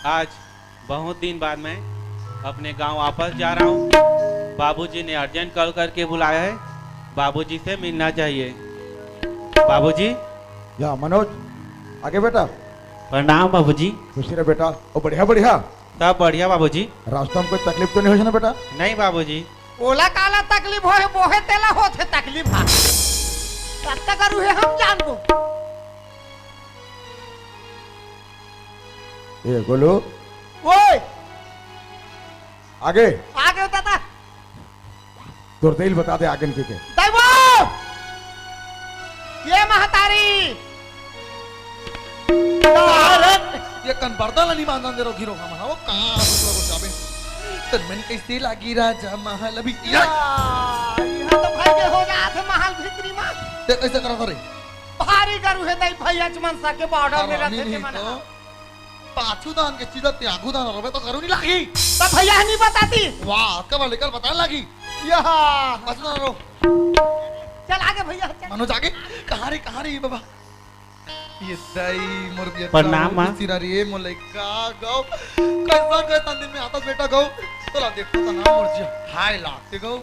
आज बहुत दिन बाद मैं अपने गांव वापस जा रहा हूं। बाबूजी ने अर्जेंट कॉल करके बुलाया है, बाबूजी से मिलना चाहिए। बाबूजी या मनोज आगे बेटा प्रणाम बाबूजी। खुशी रहे बेटा ओ बढ़िया बढ़िया सब बढ़िया बाबूजी। रास्ता में कोई तकलीफ तो नहीं हो ना बेटा नहीं बाबूजी। ओला काला तकलीफ होए बोहे तेला होथे तकलीफ हा कत्ता करू है हम जानबो ये गोलू ओए आगे आगे दादा तोर दिल बता दे आगे के दैवो ये महतारी ये कन बर्दाला नहीं मानन दे रो गिरो हम हो कहां को जाबे तन मन कैसे लागी राजा महल अभी यहाँ तो भाई के हो जात है महल भीतरी में ते कैसे करा करे भारी करू है दई भैया मनसा के बॉर्डर में रहते थे मना पाछू दान के सीधा त्यागू दान रबे तो करू नहीं लागी तब भैया नहीं बताती वाह कब लेकर बताने लगी यहाँ पाछू दान रो चल आगे भैया चल मनोज आगे कहां रे बाबा ये दई मोर बेटा प्रणाम मां। सिरा रे मोलैका गौ कैसा के दिन में आता बेटा गौ तोला देखो तो ना मोर जी हाय लागते गौ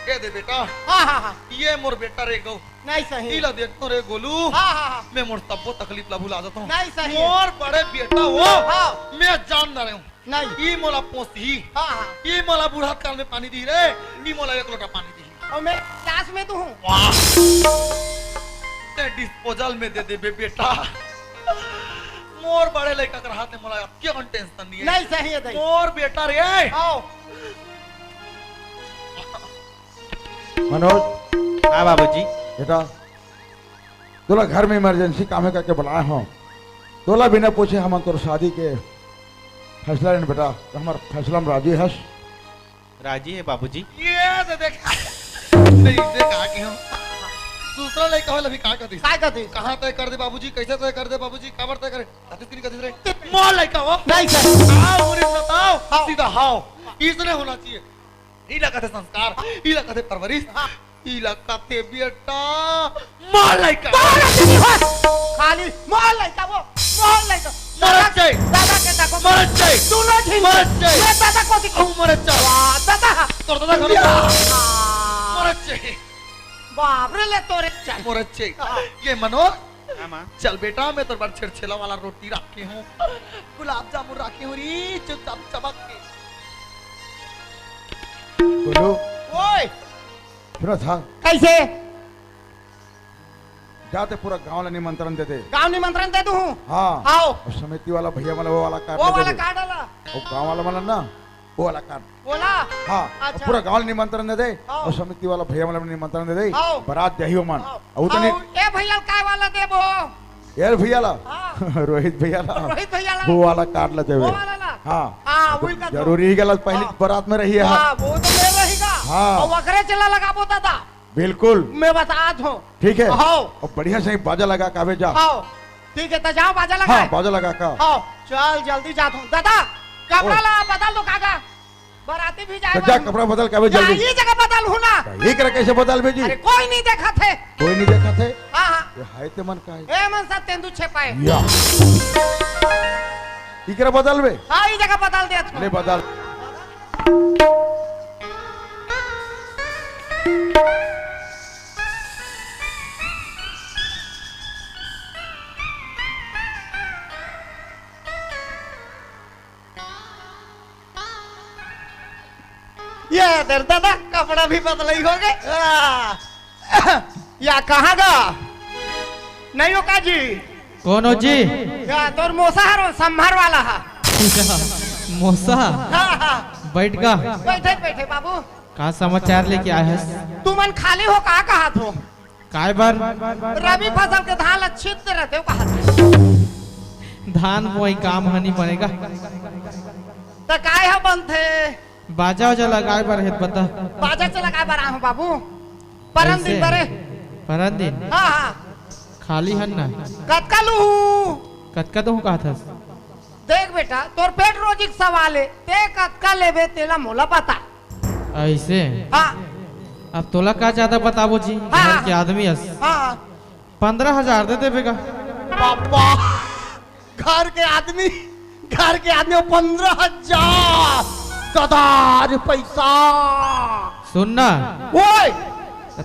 के दे बेटा हाँ हाँ हाँ ये मोर बेटा रे गौ नहीं सही इला देखतो रे गोलू हाँ हाँ हाँ मैं मोर तब्बो तकलीफ ला भुला जाता हूं नहीं सही है। मोर बड़े बेटा वो हाँ मैं जान ना रहा हूं नहीं ई मोला पोसी हाँ हाँ ई मोला बूढ़ा काल में पानी दी रे ई मोला एक लोटा पानी दी और मैं क्लास में तो हूँ वाह ते डिस्पोजल में दे दे बेटा मोर बड़े लड़का कर हाथ में मोला क्या टेंशन नहीं है नहीं सही है दई मोर बेटा रे आओ मनोज हाँ बाबूजी। बेटा तोला घर में इमरजेंसी काम है करके बुलाया हूँ तोला बिना पूछे हम तोर शादी के फैसला लेने बेटा तो हमारा फैसला में राजी हस राजी है बाबूजी। ये तो देख नहीं से कहा कि हम दूसरा लड़का वाला भी कहा करती काय करती कहाँ तय कर दे बाबूजी कैसे तय कर दे बाबूजी काबर तय करे आते किनी कहते रे मोर लड़का हो नहीं सही आओ मुरी बताओ हाँ। सीधा हाओ इसने होना चाहिए इला कहते संस्कार इला कहते परवरिश इला कहते बेटा मोर लड़का खाली मोल लइका वो मोल लइका मरत जाए दादा के ताको मरत जाए दोनों झिन मरत जाए ये दादा को दिखो मरत जाए वाह दादा तोर दादा घर मरत जाए बाप रे ले तोरे चल मरत जाए ये मनोज हाँ माँ। चल बेटा मैं तो बार छिड़छेला वाला रोटी रखी हूँ गुलाब जामुन रखी हूँ री चुपचाप चमक के बोलो ओए सुनो था कैसे जाते पूरा गांव ला निमंत्रण दे दे गांव निमंत्रण दे दूं हाँ आओ और समिति वाला भैया वाला वो वाला कार्ड वो दे वाला दे कार्ड वाला और गांव वाला वाला ना वो वाला कार्ड बोला हाँ और अच्छा। पूरा गांव ला निमंत्रण दे दे हाँ। और समिति वाला भैया वाला निमंत्रण दे दे हाँ। बारात जही मन आओ और उतने ए भैया काय वाला देबो यार भैया ला हाँ। रोहित भैया ला रोहित भैया ला वो वाला कार्ड ला वो देवे वाला ला हाँ हाँ तो वही का जरूरी ही गलत पहली हाँ। बारात में रही है हां वो तो ले रहेगा हाँ। और वकरे चला लगाबो दादा बिल्कुल मैं बता दूं ठीक है हाँ। और बढ़िया से बाजा लगा कावे जा आओ ठीक है तो जाओ बाजा लगा हाँ बाजा लगा का आओ चल जल्दी जाता हूँ दादा कपड़ा ला बदल दो काका बराती भी तो जाएगा जा कपड़ा बदल कावे जल्दी ये जगह बदल हूँ ना ये करे कैसे बदल भेजी अरे कोई नहीं देखा थे कोई नहीं देखा थे हाँ हाँ ये हाय ते मन का है ए मन सा तेंदु छेपाए या इकरा बदल बे हाँ ये जगह बदल दिया ले तू बदल ये तेरे दादा कपड़ा भी बदलाई हो गए। या कहाँ गा नहीं हो का जी? कौन हो जी? या तोर मोसा है संभार वाला है। मोसा हाँ हाँ बैठ का बैठे बैठे बाबू। का समाचार लेके आए हैं? तू मन खाली हो कहा कहा तो काय बार रबी फसल के धान अच्छित रहते हो कहा धान कोई काम हनी बनेगा तो काय है बनते बाजा वजा लगाए बार है बता बाजा से लगा बरा हूँ बाबू परम दिन बरे परन दिन हाँ हाँ खाली हन ना कतका लू कतका तो कहा था देख बेटा तोर पेट रोजी के सवाल है ते कतका लेबे तेला मोला बता ऐसे हाँ अब तोला का ज्यादा बताबो जी हाँ। घर के आदमी हस हाँ 15,000 दे देबेगा पापा घर के आदमी 15,000 सदार पैसा सुनना ओए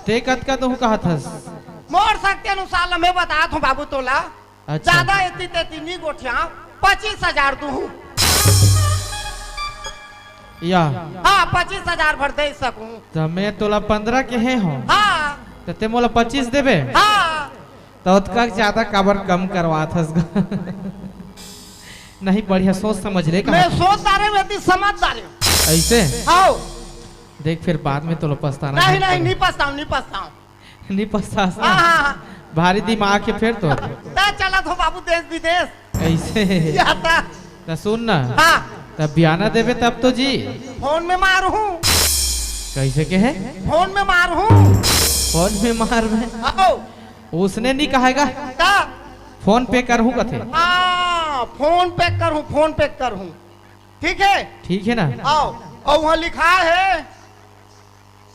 ते कतका तो कहा था मोर सकते अनुसार मैं बता दूं बाबू तोला अच्छा। ज्यादा इतनी तेती नहीं गोठिया 25,000 दूं या हाँ 25,000 भर दे सकूं तो मैं तोला 15 के है हो हाँ तो ते मोला 25 देबे हाँ तो उसका ज्यादा काबर कम करवा था नहीं बढ़िया सोच समझ ले मैं सोच दारे में थी समझदार हूँ ऐसे आओ देख फिर बाद में तो पछताना नहीं नहीं नहीं पछताऊं नहीं पछताऊं नहीं पछता हाँ हाँ हाँ भारी दिमाग के फिर तो ता चला तो बाबू देश विदेश ऐसे जाता तो सुन ना हाँ तब बयाना देवे तब तो जी फोन में मारू हूँ कैसे के है फोन में मारू हूँ फोन में मार में आओ उसने नहीं कहेगा ता फोन पे करूँ कथे हाँ फोन पे करूँ ठीक है ठीक है ना आओ और वहाँ लिखा है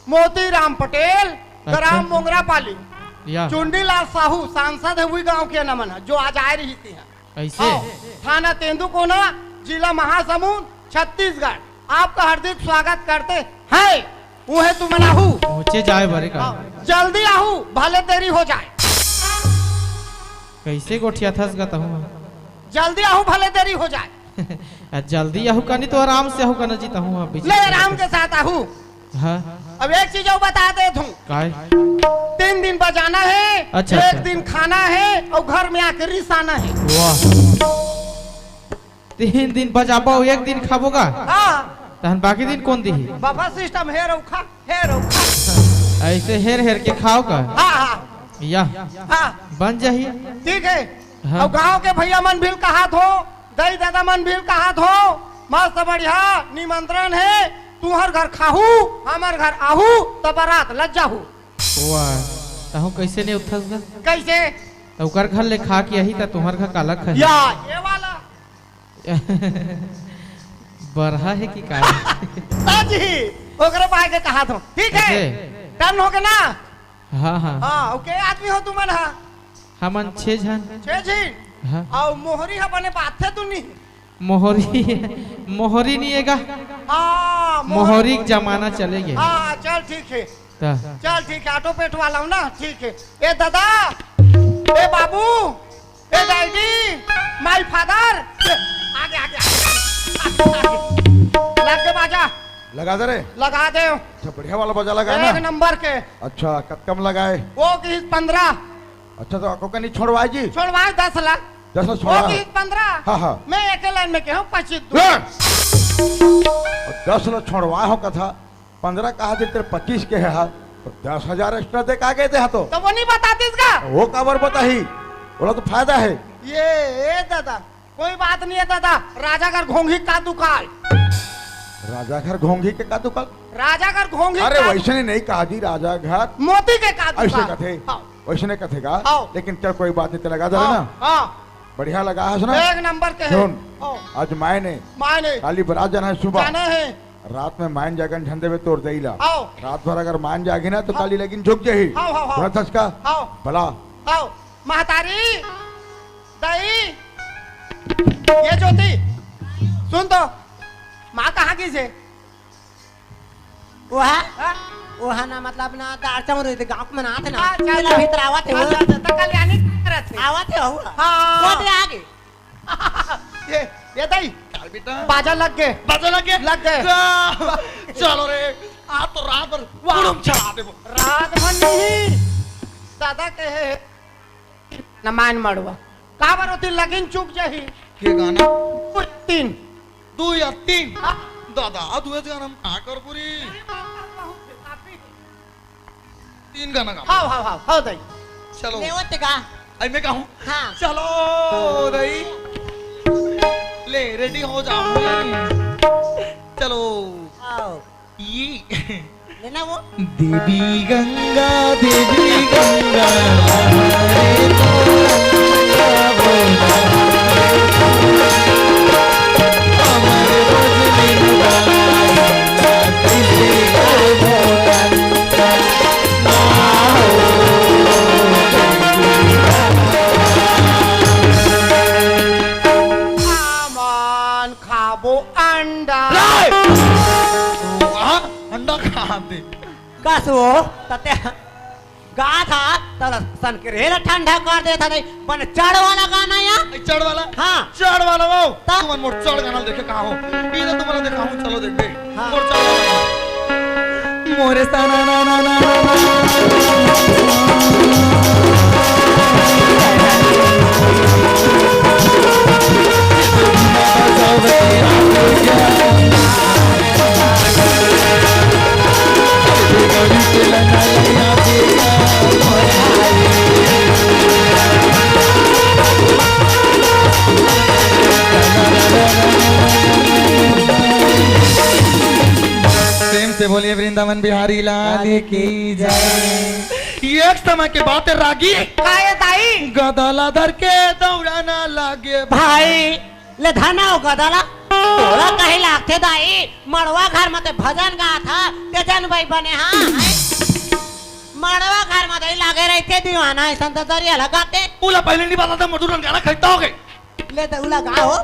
मोती राम पटेल अच्छा। ग्राम मोंगरा पाली या चुंडीलाल साहू सांसद है वही गांव के नमन है जो आज आ रही थी ऐसे थाना तेंदुकोना जिला महासमुंद छत्तीसगढ़ आपका हार्दिक स्वागत करते हैं वह तुम आहू पहुंचे जाए बरे का जल्दी आहू भले देरी हो जाए कैसे गोठिया थस गता हूँ जल्दी आहू भले देरी हो जाए जल्दी आहू का नहीं तो आराम से आहू का न जीता हूँ अभी ले आराम के साथ आहू हाँ अब एक चीज और बता दे दूं काय 3 दिन बजाना है अच्छा, एक अच्छा। दिन खाना है और घर में आकर रिसाना है वाह 3 दिन बजाबो 1 दिन खाबोगा हाँ तहन बाकी दिन कौन दी बाबा सिस्टम है रौखा ऐसे हेर हेर के खाओ का हाँ हाँ या हाँ बन जाही ठीक है हाँ। और गांव के भैया मन भी कहा थो दई दादा मन भी कहा थो मस्त बढ़िया निमंत्रण है तू हर घर खाहू हमार घर आहू तो बारात लग जाहू वाह तहु कैसे नहीं उठस गा कैसे तो ओकर घर ले खा के यही ता तुम्हार घर काला खा या ये वाला बरहा है कि का जी ओकरे पाए के कहा थो ठीक है ऐसे? टर्न हो गया ना हाँ हाँ हाँ ओके आदमी हो तुम मन हमन 6 जन छे जी हाँ और मोहरी है बने बात थे तू नहीं मोहरी नहीं हैगा हाँ मोहरी के जमाना चलेगे हाँ चल ठीक है ता चल ठीक है ऑटो पेट वाला हूँ ना ठीक है ए दादा ए बाबू ए डैडी माय फादर आगे आगे, आगे। लग के बाजा लगा दे रे लगा दे अच्छा बढ़िया वाला बजा लगा एक ना नंबर के अच्छा कम लगाए वो की 15 अच्छा तो आपको नहीं छोड़वाए जी छोड़वाए 10 लाख 10 वो छोड़ा की 15 हाँ हाँ मैं एक लाइन में कहूँ 25 दूँ 10 लोग छोड़वाए हो कथा 15 कहा दे तेरे 25 के है तो 10,000 एक्स्ट्रा दे का गए थे तो वो नहीं बताती इसका वो काबर बताही बोला तो फायदा है ये दादा कोई बात नहीं है दादा राजा घर घोंघी का दुकान राजा घर घोंघी के का दुकान राजा घर घोंघी अरे का वैसे नहीं कहा जी राजा घर मोती के का ऐसे दुकान कथे हाँ, वैसे नहीं कथेगा आओ। लेकिन चल कोई बात नहीं लगा दे हाँ, ना हाँ, बढ़िया लगा है सुना एक नंबर के है सुन हाँ, आज मायने मायने काली बरात जाना है सुबह जाना है रात में मायन जागन झंडे में तोड़ देला आओ रात भर अगर मान जागी ना तो काली लेकिन झुक जाही हाँ, हाँ, हाँ। थस का आओ भला आओ महतारी दही ये ज्योति सुन तो माँ कहाँ की से वहाँ ना मतलब ना दार चावल रही थी गाँव में ना थे ना अच्छा, मेला अच्छा। भीतर आवा थे वो तो कल्याणी करत थे आवा थे हुआ हाँ वो दे आगे ये दही बेटा बाजा लग गए बाजा लगे लग गए। चलो रे आज तो रात भर गुड़म चढ़ा देबो रात भर नहीं दादा कहे न मान मड़वा का बार होती लगन चूक जाही के गाना 3 2 या 3 दादा तू गाना हम का कर पूरी 3 गाना गा हां हां हां हो दई चलो लेवत का आई मैं कहूं हाँ चलो रही ले रेडी हो जाओ चलो आओ ये लेना वो देवी गंगा हमारे तो गंगा बोला हमारे बजने गाया किसे बोला आमान खाबो अंडा वहाँ अंडा खा दे कसो तते गा था तला सन के रेल ठंडा कर देता नहीं बन चढ़ वाला गाना या चढ़ वाला हाँ चढ़ वाला वो ता? तुम मोर चढ़ गाना देखे कहाँ हो इधर तुम्हारा देखा हूँ चलो देख गए हाँ। मोर चढ़ वाला मोरे सना ना ना ना ना प्रेम से बोलिए वृंदावन बिहारी लाल की जय। एक समय के बात है रागी काय दाई गदला धर के दौड़ाना लागे भाई ले धना हो गदला तोरा कहीं लागते दाई मड़वा घर में ते भजन गा था ते जन भाई बने हाँ मड़वा घर में दई लागे रहते दीवाना ऐसा तो दरिया लगाते उला पहले नहीं पता था मधुरन गाना खरीदता हो गए ले तो उला गा हो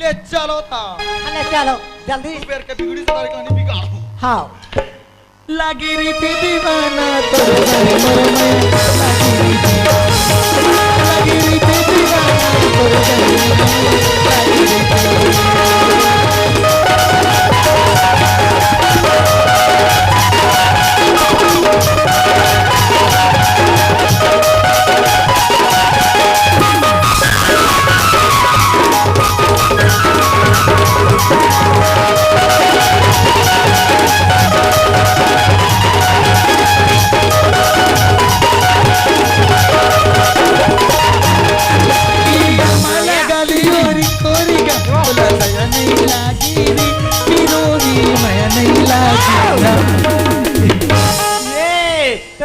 ले चलो था अरे चलो जल्दी पैर के बिगड़ी से तारी कहानी बिगाड़ो हाँ लगी रीति दीवाना तो मोरे मैं लगी रीति दीवाना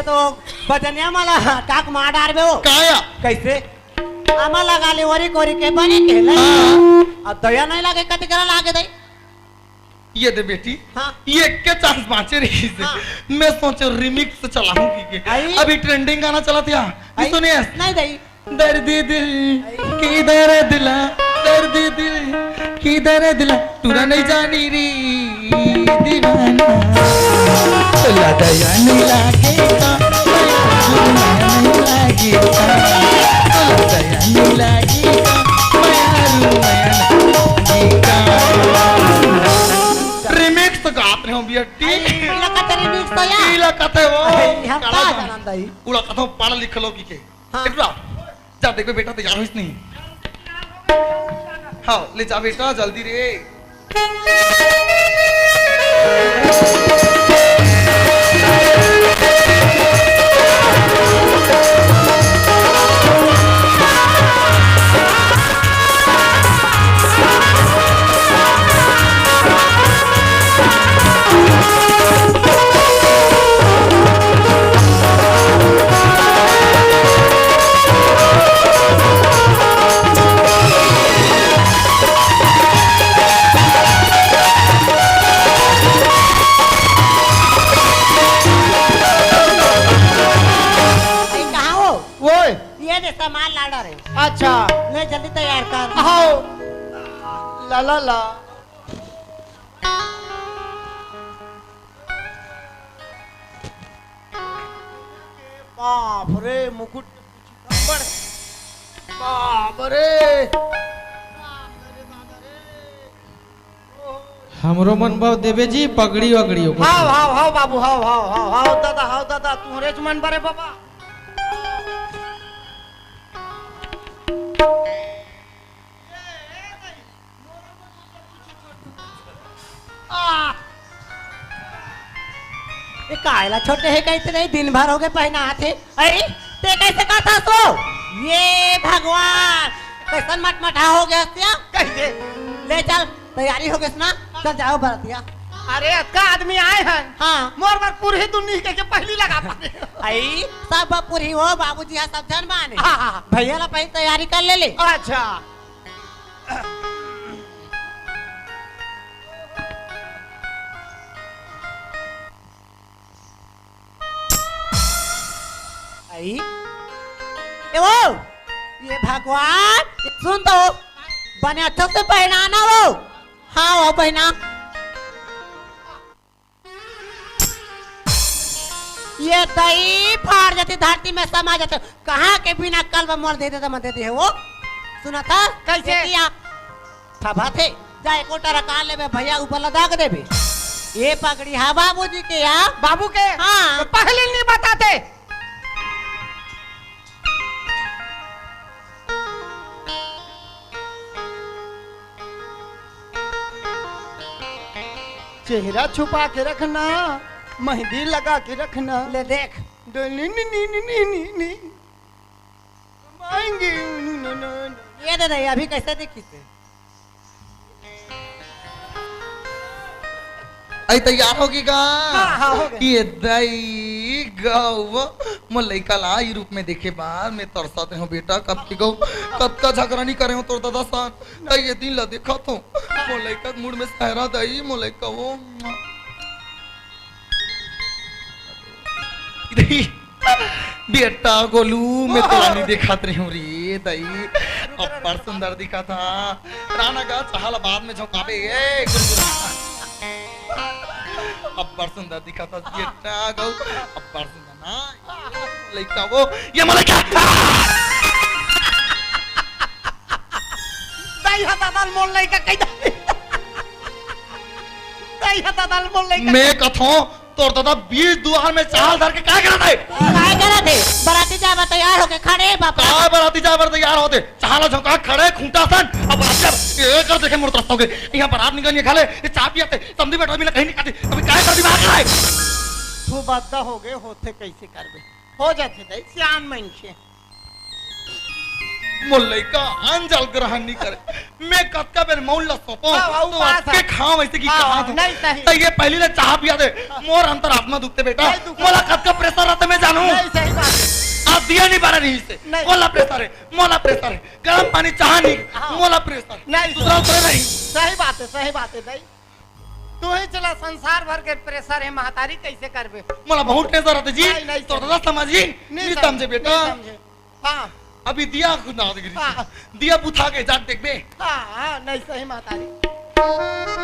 तो बजनिया मला टाक मार डार बे वो काया कैसे आमा लगा ले वरी कोरी के बने के ले अब दया नहीं लगे कति करा लागे दई ये दे बेटी हाँ। ये के चांस बाँचे रही से हाँ। मैं सोचे रिमिक्स चलाऊंगी के आई। अभी ट्रेंडिंग गाना चला था आई। सुनिए नहीं दई दर्द दिल किधर दिला दर्द दिल किधर दिला तुरा नहीं जानी री दीवाना तुला दया नहीं लागेगा माया नहीं लागेगा तुला दया नहीं लागेगा माया रिमिक्स तो गाते हो बेटी इला कतरी मिक्स तो या कीला कहते हो हम का जानन दई उला कहता हूँ पढ़ लिख लो की के हाँ। एक बार जा देखो बेटा तैयार होइस नहीं हाँ ले जा बेटा जल्दी रे ये दे सामान लाड़ा रे अच्छा ले जल्दी तैयार कर आओ ला ला ला बाप रे मुकुट बड़ बाप रे हमरो मन भाव देवे जी पगड़ी वगड़ी हो हाव हाव हाव बाबू हाव हाव हाव हाव दादा तुम्हारे मन बरे बाबा ये कायला छोटे है कैसे नहीं दिन भर हो गए पहना थे अरे ते कैसे कहा था सो ये भगवान कैसन मटमटा हो गया क्या कैसे ले चल तैयारी हो गई ना चल जाओ बरतिया अरे अक्का आदमी आए हैं हाँ मोर बार पूरी दुनिया के पहली लगा पाते आई सब पूरी हो बाबूजी यहाँ सब जन माने हाँ, हाँ। भैया ला पहले तैयारी कर ले अच्छा आई ए वो ये भगवान सुन तो बने अच्छे से पहनाना वो हाँ वो पहना ये दही फाड़ जाती धरती में समा जाते कहाँ के बिना कल मोल दे देता मत देते है वो सुना था कैसे? किया थबा थे जाए कोटा रखा ले भैया ऊपर लदा के देबे ये पकड़ी हाँ बाबूजी के यहाँ बाबू के हाँ। तो पहले नहीं बताते चेहरा छुपा के रखना मेहंदी लगा के रखना ले देख आएंगे ये दे दे अभी कैसे देखी थे आई तैयार होगी का हाँ, हो गए। ये दई गौ मो लइका ला ई रूप में देखे बाद मैं तरसते हूँ बेटा कब की गौ कब का झगड़ा नहीं करे हो तोर दादा सान तई ये दिन ला देखा तो मो लइका मूड में सहरा दई मो लइका वो दई बेटा गोलू मैं तो नहीं देखा रही हूँ रे दई अपर सुंदर दिखा था राना का चाहला बाद में झोंकाबे ए गुरगुरा अब्बर सुंदर दिखा था बेटा गौ अब्बर सुंदर ना लइका वो ये मलका दही हता दाल मोल नहीं का कही दही हता दाल मोल नहीं का मैं कथो तोर दादा 20 दुआर में चाल धर के क्या करा थे काय करे थे बराती जावा तैयार होके खड़े बापा का बराती जावर तैयार होते चाला झोंका खड़े खूंटा सन अब आप ये कर देखे मोर तरफ होगे यहां बारात निकल खा ले ये चा पियाते समझी बैठो मिला कहीं नहीं खाते अभी काय कर दिमाग खाए तू बद्दा हो गए होते कैसे करबे हो जाते दही सियान मनसे मुल्ले का अंजल ग्रहण नहीं करे मैं कत्का बेर मौल सोपो हाँ, तो उपास है। के खाओ ऐसे की हाँ, कहा हाँ, नहीं सही। तो ये पहली ले चाह पिया दे मोर अंतर आत्मा दुखते बेटा नहीं दुखते। मोला कत्का प्रेशर रहते मैं जानू नहीं सही बात है आप दिया नहीं बारा नहीं से नहीं। मोला प्रेशर है मोला प्रेशर है गर्म पानी चाह नहीं हाँ। मोला प्रेशर नहीं, दूसरा उतरे नहीं सही बात है दही तू ही चला संसार भर के प्रेशर है महतारी कैसे करबे मोला बहुत प्रेशर रहते जी नहीं, नहीं, तो दादा समझी नहीं समझे बेटा नहीं समझे हाँ अभी दिया खुद ना गिरी हाँ। दिया बुझा के जाट देख बे हाँ नहीं सही महतारी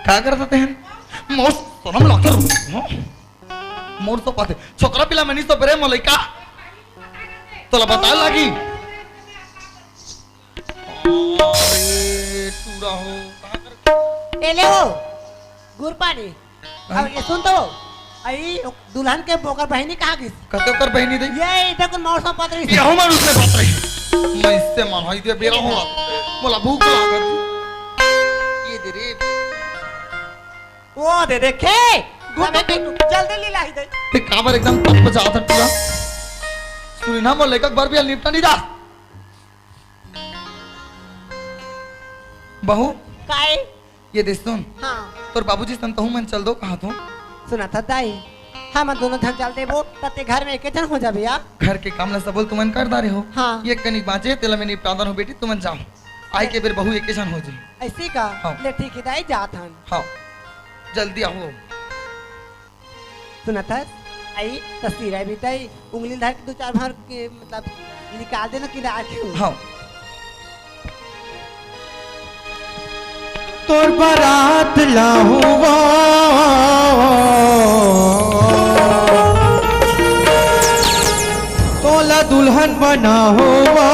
क्या करते हैं मोर सोनम लाकर मोर तो पाते छोकरा पिला मनीष तो प्रेम लइका तोला बता लागी अरे टूरा हो एले हो गुड़ पानी अब ये सुन तो आई दुल्हन के बोकर बहनी कहाँ गई कते कर बहनी दे ये इधर कुछ मौसम पत्र ये हो मानुस ने बात रही मैं इससे मानवाई दे बेरा हो मोला भूख लागत ये दे रे वो दे देखे जल्दी ले लाई दे ते काबर एकदम पप जाता टूरा सुनी ना मोले का बार भी निपटा नहीं दा बहू काहे ये दे सुन हाँ तोर बाबूजी संत हूं मन चल दो कहां तू सुना था दाई हम दोनों धन चल देबो तते घर में एक जन हो जाबे यार घर के काम ला सबल तुमन कर दारे हो हाँ। ये कनिक बाजे तेला में निपटादन हो बेटी तुमन जाओ आई के बेर बहू एक जन हो जी ऐसी का हाँ। ले ठीक है दाई जात हन हाँ जल्दी आओ सुना था आई तस्वीर भी दाई उंगली धर के दो चार बार के मतलब निकाल देना कि आके हाँ तोर बारात लाहुआ तोला दुल्हन बना हुआ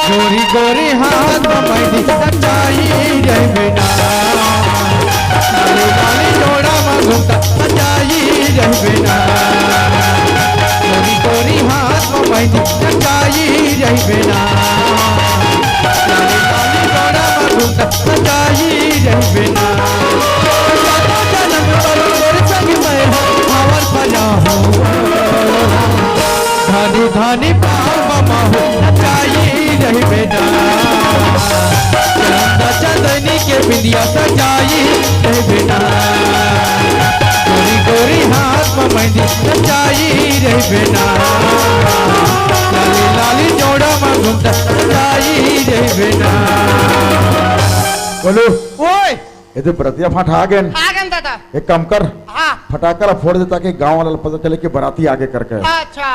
गोरी गोरी हाथ में सच्चाई रे बिना लाली जोड़ा मगुता सच्चाई रे बिना गोरी गोरी हाथ में सच्चाई रे बिना लाली लाली जोड़ा मगुता सच्चाई रे बिना जन्म पर संग मैं हावर बना हूँ धानी धानी पाव माहू सच्चाई रही बेटा चंदनी के बिंदिया सजाई रही बेटा गोरी गोरी हाथ में मेहंदी सजाई रही बेटा लाली लाली जोड़ा में घूमता सजाई रही बेटा बोलो ओए ये तो बरातिया फाट आ गए आ गए दादा एक काम कर हाँ फटाकर फोड़ दे ताकि गांव वाला पता चले कि बराती आगे करके अच्छा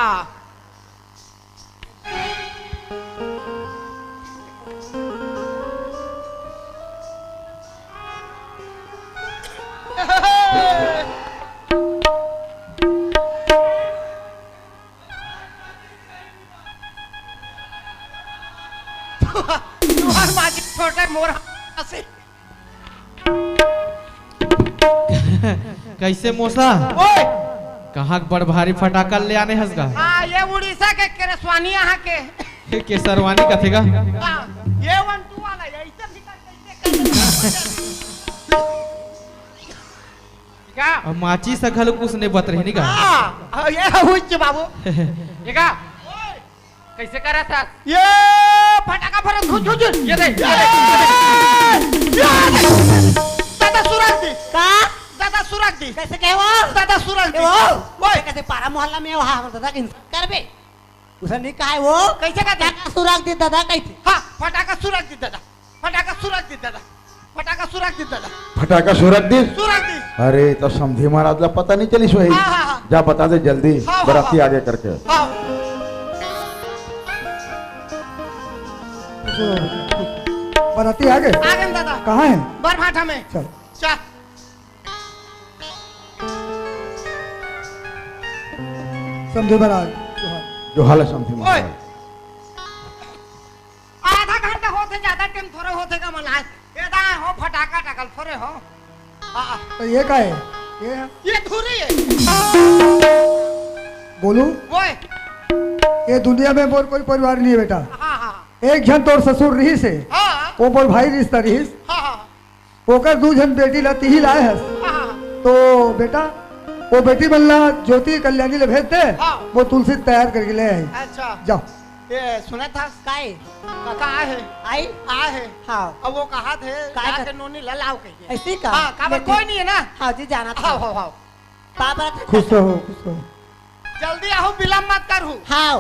छोटे मोर से कैसे मोसा ओए कहाँ बड़ भारी फटाका ले आने हंसगा हाँ ये उड़ीसा के केरसवानी यहाँ के केसरवानी कथेगा हाँ, ये 1 2 वाला ऐसे भीतर कैसे क्या अब माची से घल कुछ नहीं बत रही का हाँ ये हुई बाबू ये का कैसे करा था ये फटाका फरक झुझ झुझ ये दे दादा सुरज दी का दादा सुरज दी कैसे कहे वो दादा सुरज दी वो कैसे पारा मोहल्ला में वहाँ हम दादा किन करबे उसे नहीं कहा है वो कैसे कहते हैं? फटाका सुराग दी दादा कैसे हाँ फटाका सुरज दी दादा फटाका सुरज दी दादा फटाका सुरज दी दादा फटाका सूरत दी सुरज दी अरे तो समझी महाराज ला पता नहीं चली सोई हाँ, हाँ, हाँ। जा बता दे जल्दी हाँ, बराती हाँ। आगे करके हाँ बराती आ गए आ गए दादा कहाँ है बरभाठा में चल चा समझो महाराज जो हाल है समझी ओए महाराज आधा घंटा होते ज्यादा टाइम थोड़े होते का मन है ये दा हो फटाका टकल थोड़े हो तो ये का है ये धुरी है बोलू ओए ये दुनिया में मोर कोई परिवार नहीं है बेटा हाँ हाँ एक जन तोर ससुर रही से हाँ वो मोर भाई रिश्ता रही हाँ ओकर 2 जन बेटी लाती ही लाए है हाँ तो बेटा वो बेटी बनला ज्योति कल्याणी ले भेज दे हाँ। वो तुलसी तैयार करके ले आई अच्छा जाओ ये सुना था काहे काका आए है आई आए है हाँ अब वो कहा थे काय जाके कर- नोनी ललाओ कहिए ऐसी का हाँ काबर कोई नहीं है ना हाँ जी जाना था हाँ हाँ हाँ पापा खुश रहो खुश रहो जल्दी आओ विलम्ब मत करूँ हाँ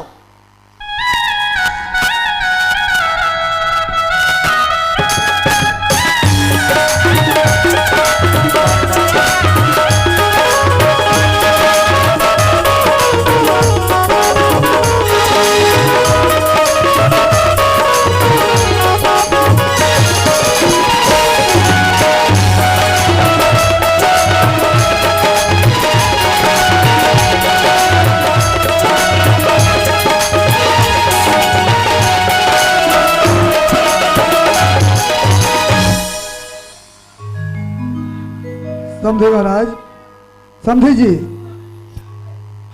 समझे महाराज? समझी जी,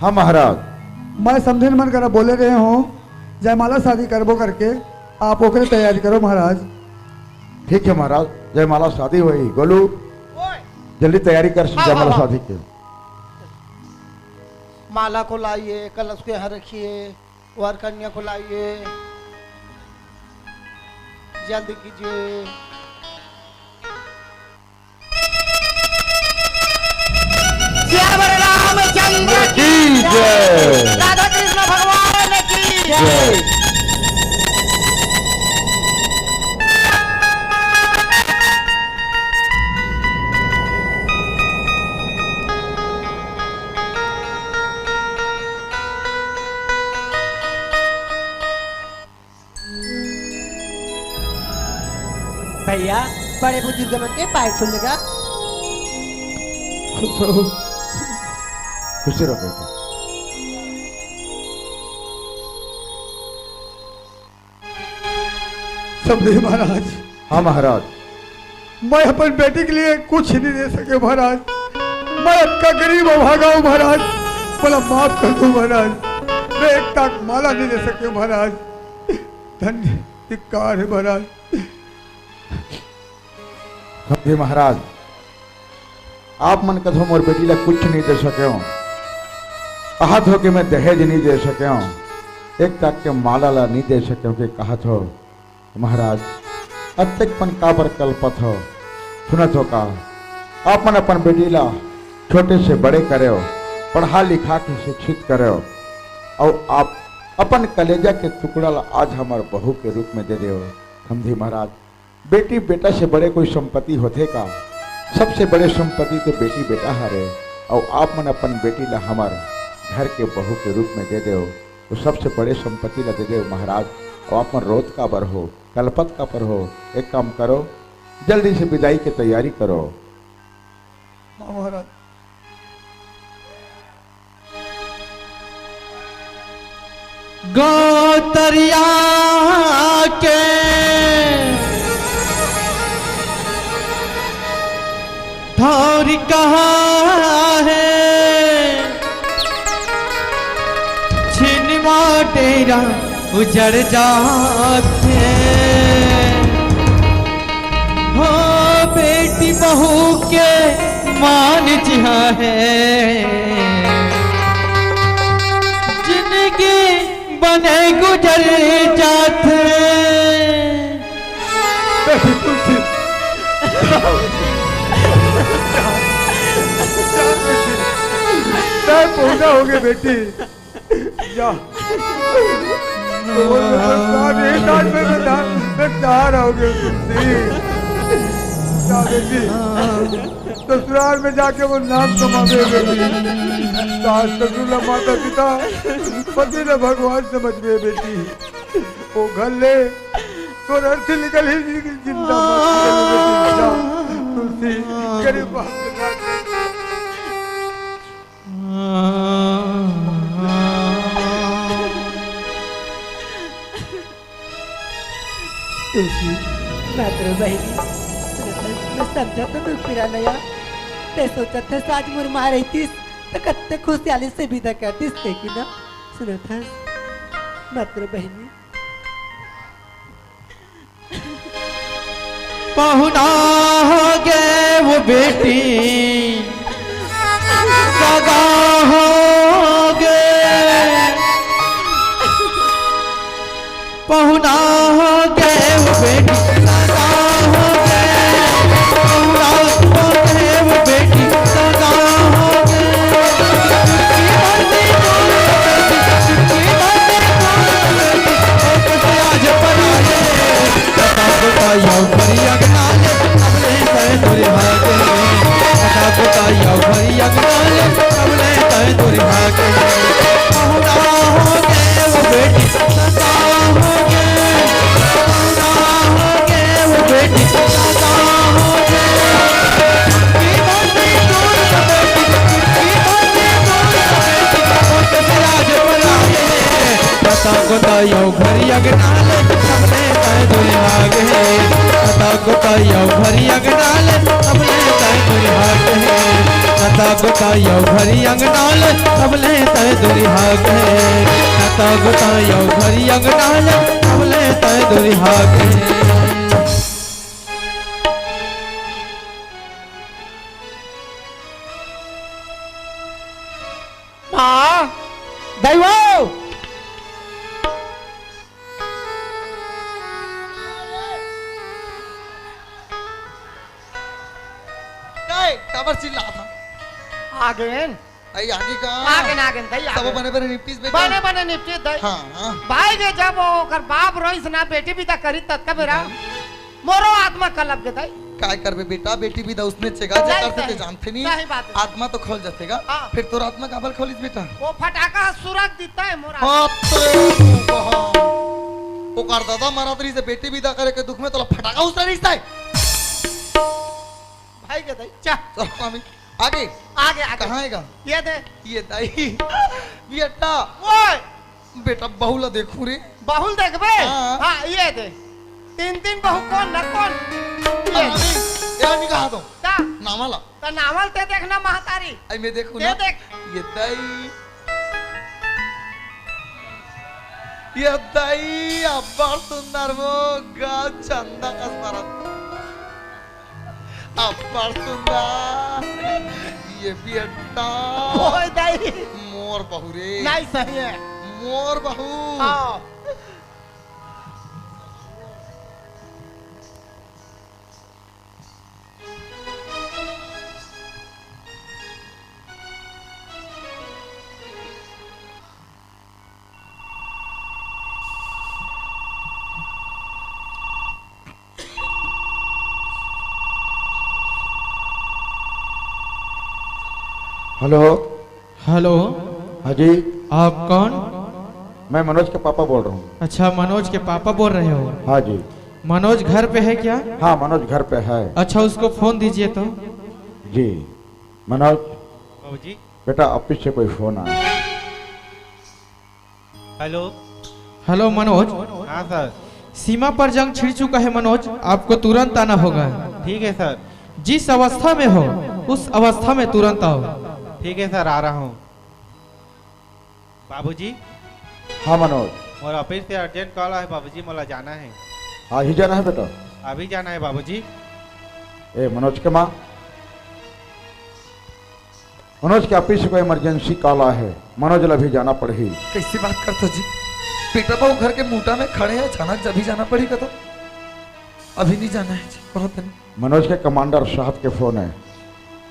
हाँ महाराज। मैं समझे मन करा बोले रहे हो जयमाला शादी करबो करके आप ओकरे तैयारी करो महाराज। ठीक है महाराज, जयमाला शादी हुई। गोलू जल्दी तैयारी कर जयमाला शादी के। माला को लाइए, कलश के यहाँ रखिए, वर कन्या को लाइए, जल्दी कीजिए। श्यावर रामचंद्र की जय, राधा कृष्ण भगवान की जय। भैया बड़े बुजुर्ग मन के पाय छू लेगा। खुशी रहो बेटा। समझे महाराज? हाँ महाराज। मैं अपन बेटी के लिए कुछ नहीं दे सके महाराज। मैं आपका गरीब अभागा हूँ महाराज, बोला माफ कर दो महाराज। मैं एक ताक माला नहीं दे सके महाराज। धन्य धिक्कार है महाराज। समझे महाराज, आप मन कथो मोर बेटी ला कुछ नहीं दे सके हो। कहा थो कि मैं दहेज नहीं दे सके हो, एक तक के माला ला नहीं दे सके हो कि कहा थो महाराज। अत्यकपन का पर कल्पत हो सुनत हो का। आप मन अपन बेटी ला छोटे से बड़े करे हो, पढ़ा लिखा के शिक्षित करे हो, और आप अपन कलेजा के टुकड़ा ला आज हमार बहू के रूप में दे दे हो। समझी महाराज, बेटी बेटा से बड़े कोई संपत्ति होते का? सबसे बड़े संपत्ति तो बेटी बेटा हारे, और आप मन अपन बेटी ला हमार घर के बहू के रूप में दे दो तो सबसे बड़े संपत्ति ला दे दो महाराज। और आप मन रोत का बर हो, कलपत का पर हो। एक काम करो, जल्दी से विदाई की तैयारी करो। हाँ महाराज। गोतरिया के ठौरी कहाँ है, छिनमा तेरा उजड़ जाते हो। बेटी बहू के मान जिहा है, जिनकी बने गुजर जाते। पहुंचा हो गए बेटी, जा ससुराल में जाके वो नाम कमावे बेटी। सास ससुर माता पिता पति ने भगवान समझ गए बेटी। वो घर ले तो अर्थी निकल ही जिंदा तुलसी गरीब बाप के साथ मात्र बहनी मैं समझा तो तू फिरा नया ते सोचा था साज मुर मारे थीस तो कत्ते खुशहाली से विदा करतीस थे कि ना। सुनो था मात्र बहनी पहुना हो गए वो बेटी सगा हो गए, पहुना हो गए वो बेटी सगा हो गए, पहुना हो गए वो बेटी सगा हो गए। आज बनाए बताइयो भरी अगनाले कबले तय तोरे भागे, बता बताइयो भरी अगनाले कबले तय तोरे भागे। पहुना हो गए वो बेटी सगा हो गए, पहुना हो गए वो बेटी सगा हो गए। की बातें दूर से बेटी, की बातें दूर से बेटी, ओ आज बनाए बता बताइयो भरी अगनाले कबले तय तोरे भागे, बता बताइयो भरी अगनाले कबले तय तोरे भागे। नता गुतायो घरी अंगनाल सबले तय दुरिहा के नता गुतायो घरी अंगनाल सबले तय दुरिहा के हाँ दैवो खबर चिल्ला था आगेन आई आगे का आगेन आगेन दई सब बने बने निपटीस बेटा बने बने निपटे दई हाँ हाँ भाई के जब ओकर बाप रोइस ना बेटी भी ता करी तत्का बेरा मोरो आत्मा कलब के दई काय करबे बेटा बेटी भी उसने चेगा जे करते ते जानते नहीं सही बात है। आत्मा तो खोल जातेगा हाँ। फिर तोर आत्मा काबल खोलिस बेटा वो फटाका सुरग देता है मोरा हाँ तो वो कर दादा मारा तरी से बेटी विदा करे के दुख में तो फटाका उसने रिश्ता है भाई के दई चा चलो मामी आगे आगे आगे कहाँ आएगा ये दे ये दाई बेटा ओए बेटा बहुला देखू रे बहुल देखबे हाँ। हां ये दे तीन तीन बहु कौन न कौन ये यार नहीं कहा दो ता नामाला ता नावल ते देखना महतारी आई मैं देखू ते ना देख ये दाई अब्बा सुंदर वो गा चंदा का सरत अब्बा सुंदर ये बेटा ओए दाई मोर बहू रे नहीं सही है मोर बहू हां हेलो हेलो हाँ जी आप कौन? मैं मनोज के पापा बोल रहा हूँ। अच्छा मनोज के पापा बोल रहे हो। हाँ जी मनोज घर पे है क्या? हाँ मनोज घर पे है। अच्छा उसको फोन दीजिए तो। जी मनोज बाबूजी बेटा ऑफिस से कोई फोन आया। हेलो हेलो मनोज, हाँ सर सीमा पर जंग छिड़ चुका है मनोज, आपको तुरंत आना होगा। ठीक है सर। जिस अवस्था में हो उस अवस्था में तुरंत आओ। ठीक है सर आ रहा हूँ। बाबूजी हाँ मनोज और ऑफिस से अर्जेंट कॉल है बाबूजी, मोला जाना है। आज ही जाना है बेटा? अभी जाना है बाबूजी। ए मनोज के माँ, मनोज के ऑफिस से कोई इमरजेंसी कॉल आया है, मनोज अभी जाना पड़ेगी। कैसी बात करते हो जी? बेटा बाबू घर के मुठा में खड़े हैं, अचानक जब भी जाना पड़ेगा तो अभी नहीं जाना है जी, बहुत नहीं। मनोज के कमांडर साहब के फोन है,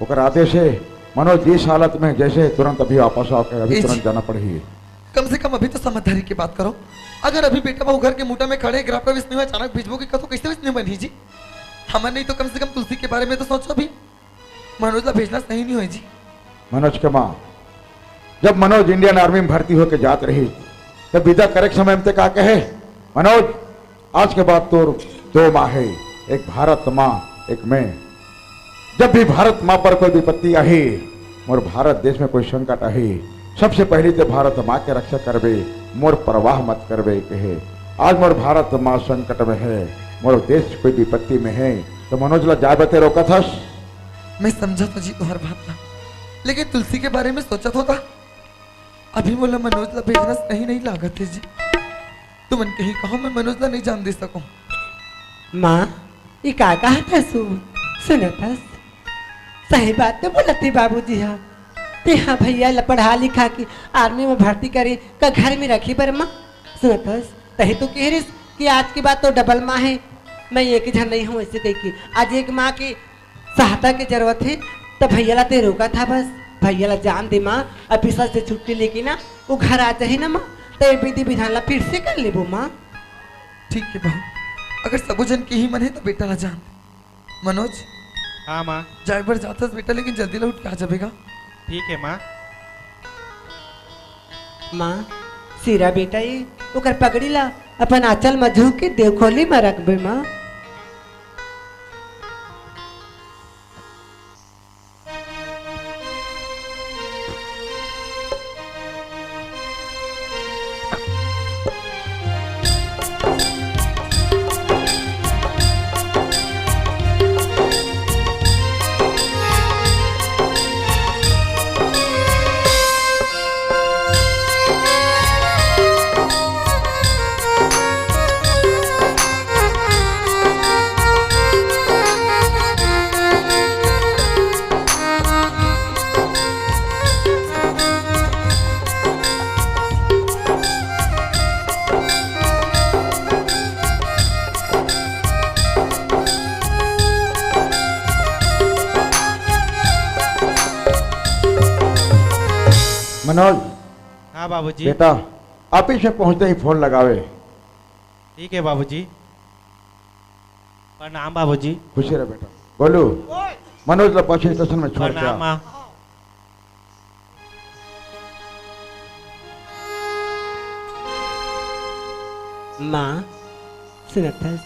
ओकर आदेश है मनोज जिस हालत में जैसे तुरंत अभी वापस आकर अभी तुरंत जाना पड़ेगी। कम से कम अभी तो समझदारी की बात करो। अगर अभी बेटा बाबू घर के मुठा में खड़े ग्राफ का विष्णु अचानक भिजबो की कथो कैसे विष्णु बनी जी? हमें नहीं तो कम से कम तुलसी के बारे में तो सोचो अभी। मनोज ला भेजना सही नहीं हो जी। मनोज के माँ, जब मनोज इंडियन आर्मी में भर्ती होकर जात रही तब विदा करे समय में कहा कहे मनोज आज के बाद तो 2 माँ है, एक भारत माँ एक मैं। जब भी भारत माँ पर कोई विपत्ति आई मोर भारत देश में कोई संकट आई, सबसे पहले तो भारत माँ के रक्षा करबे, मोर परवाह मत करबे कहे। आज मोर भारत माँ संकट में है, मोर देश कोई विपत्ति में है तो मनोज ला जाए बते रोका था। मैं समझा तो जी तुम्हारी बात ना, लेकिन तुलसी के बारे में सोचा तो था। अभी बोला मनोज ला भेजना सही नहीं लागत है जी। तुम कहीं कहो मैं मनोज ला नहीं जान दे सकूं। माँ ये का कहा था सुना था सही बात तो बोलती बाबूजी। हाँ ते हाँ भैया ला पढ़ा लिखा के आर्मी में भर्ती करे का घर में रखी पर माँ सुना था तही तो कह रही कि आज की बात तो डबल माँ है, मैं एक जन नहीं हूँ ऐसे कह के। आज एक माँ की सहायता की जरूरत है तो भैया ला ते रोका था बस। भैया ला जान दे माँ, ऑफिस से छुट्टी लेके ना वो घर आ जाए ना माँ तो विधि विधान ला फिर से कर ले वो माँ। ठीक है बहू, अगर सबो जन की ही मन है तो बेटा ला जान दे। मनोज हाँ माँ जाए बर जाता बेटा, लेकिन जल्दी ला उठ के आ जाएगा। ठीक है माँ। माँ सिरा बेटा ये ओकर पगड़ी ला अपन आंचल में झुक के देखोली में रखबे माँ। मनोज हाँ बाबूजी। बेटा ऑफिस से पहुंचते ही फोन लगावे। ठीक है बाबूजी। प्रणाम बाबूजी। खुशी रहे बेटा। बोलू मनोज ला बस स्टेशन में छोड़ के प्रणाम आ। माँ। माँ सुनत हस,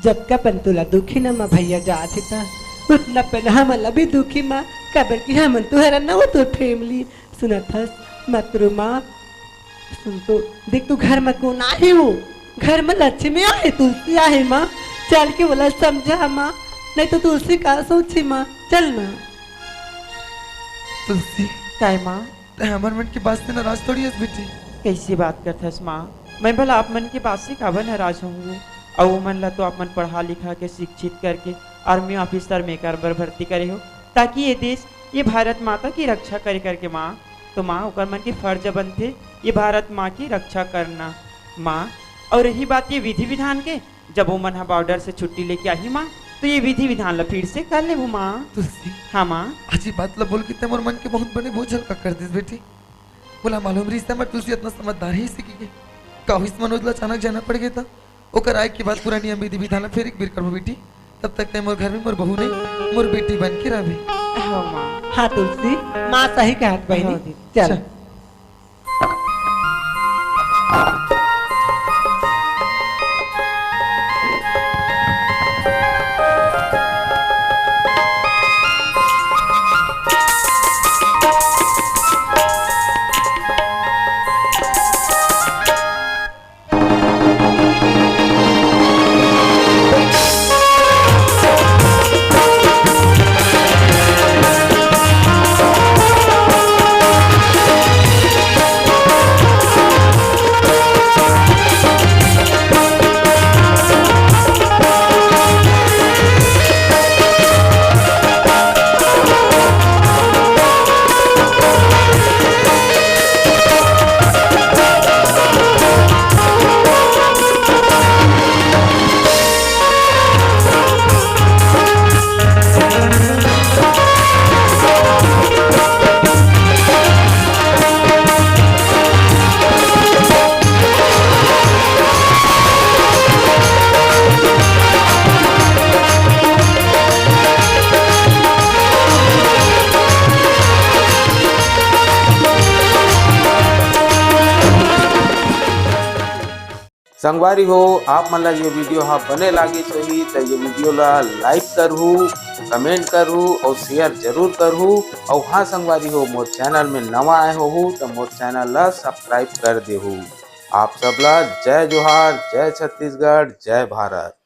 जब का पंतुला दुखी ना माँ भैया जा था उतना पहले हमला भी दुखी माँ कबर की हम तुहरा ना वो तो फैमिली सुनत हस मत रो माँ। सुन तो देख तू घर में कौन आहे हो, घर में लक्ष्मी आहे तुलसी आहे माँ, चल के बोला समझा माँ, नहीं तो तुलसी का सोची माँ, चल माँ। तुलसी काय माँ हमारे मन की बात से नाराज थोड़ी है बेटी। कैसी बात करथस माँ, मैं भला आप मन की बात से काबर नाराज होंगे। और वो मन ला तो आप मन पढ़ा लिखा के शिक्षित करके आर्मी ऑफिसर में कर भर्ती करे हो, ताकि ये देश ये भारत माता की रक्षा करे करके माँ। तो माँ ओकर मन की फर्ज बनते ये भारत माँ की रक्षा करना माँ। और रही बात ये विधि विधान के, जब वो मन हा बॉर्डर से छुट्टी लेके आई माँ, तो ये विधि विधान ला फिर से कर ले वो माँ। तुलसी हाँ माँ। आज ये बात ला बोल के तेरे मन के बहुत बड़े बोझ हल्का कर दिस बेटी। बोला मालूम रिश्ता में तुलसी इतना समझदार ही सीखी गई। काहू इस मनोज ला अचानक जाना पड़ गया था। ओकर आय की बात पूरा नियम विधि विधान ला फिर एक बेर करबो बेटी। तब तक ते मोर घर में मोर बहू नहीं मोर बेटी बन के रहे। हाँ माँ। हाँ तुलसी माँ सही कहत हाँ, बहनी, दीदी। चल। संगवारी हो आप मन ला ये वीडियो हाँ बने लागे सही तो ये वीडियो ला लाइक करहू, कमेंट करहू और शेयर जरूर करहू। और हाँ संगवारी हो मोर चैनल में नवा आए हो तो मोर चैनल ला सब्सक्राइब कर देहू। आप सब ला जय जोहार, जय छत्तीसगढ़, जय भारत।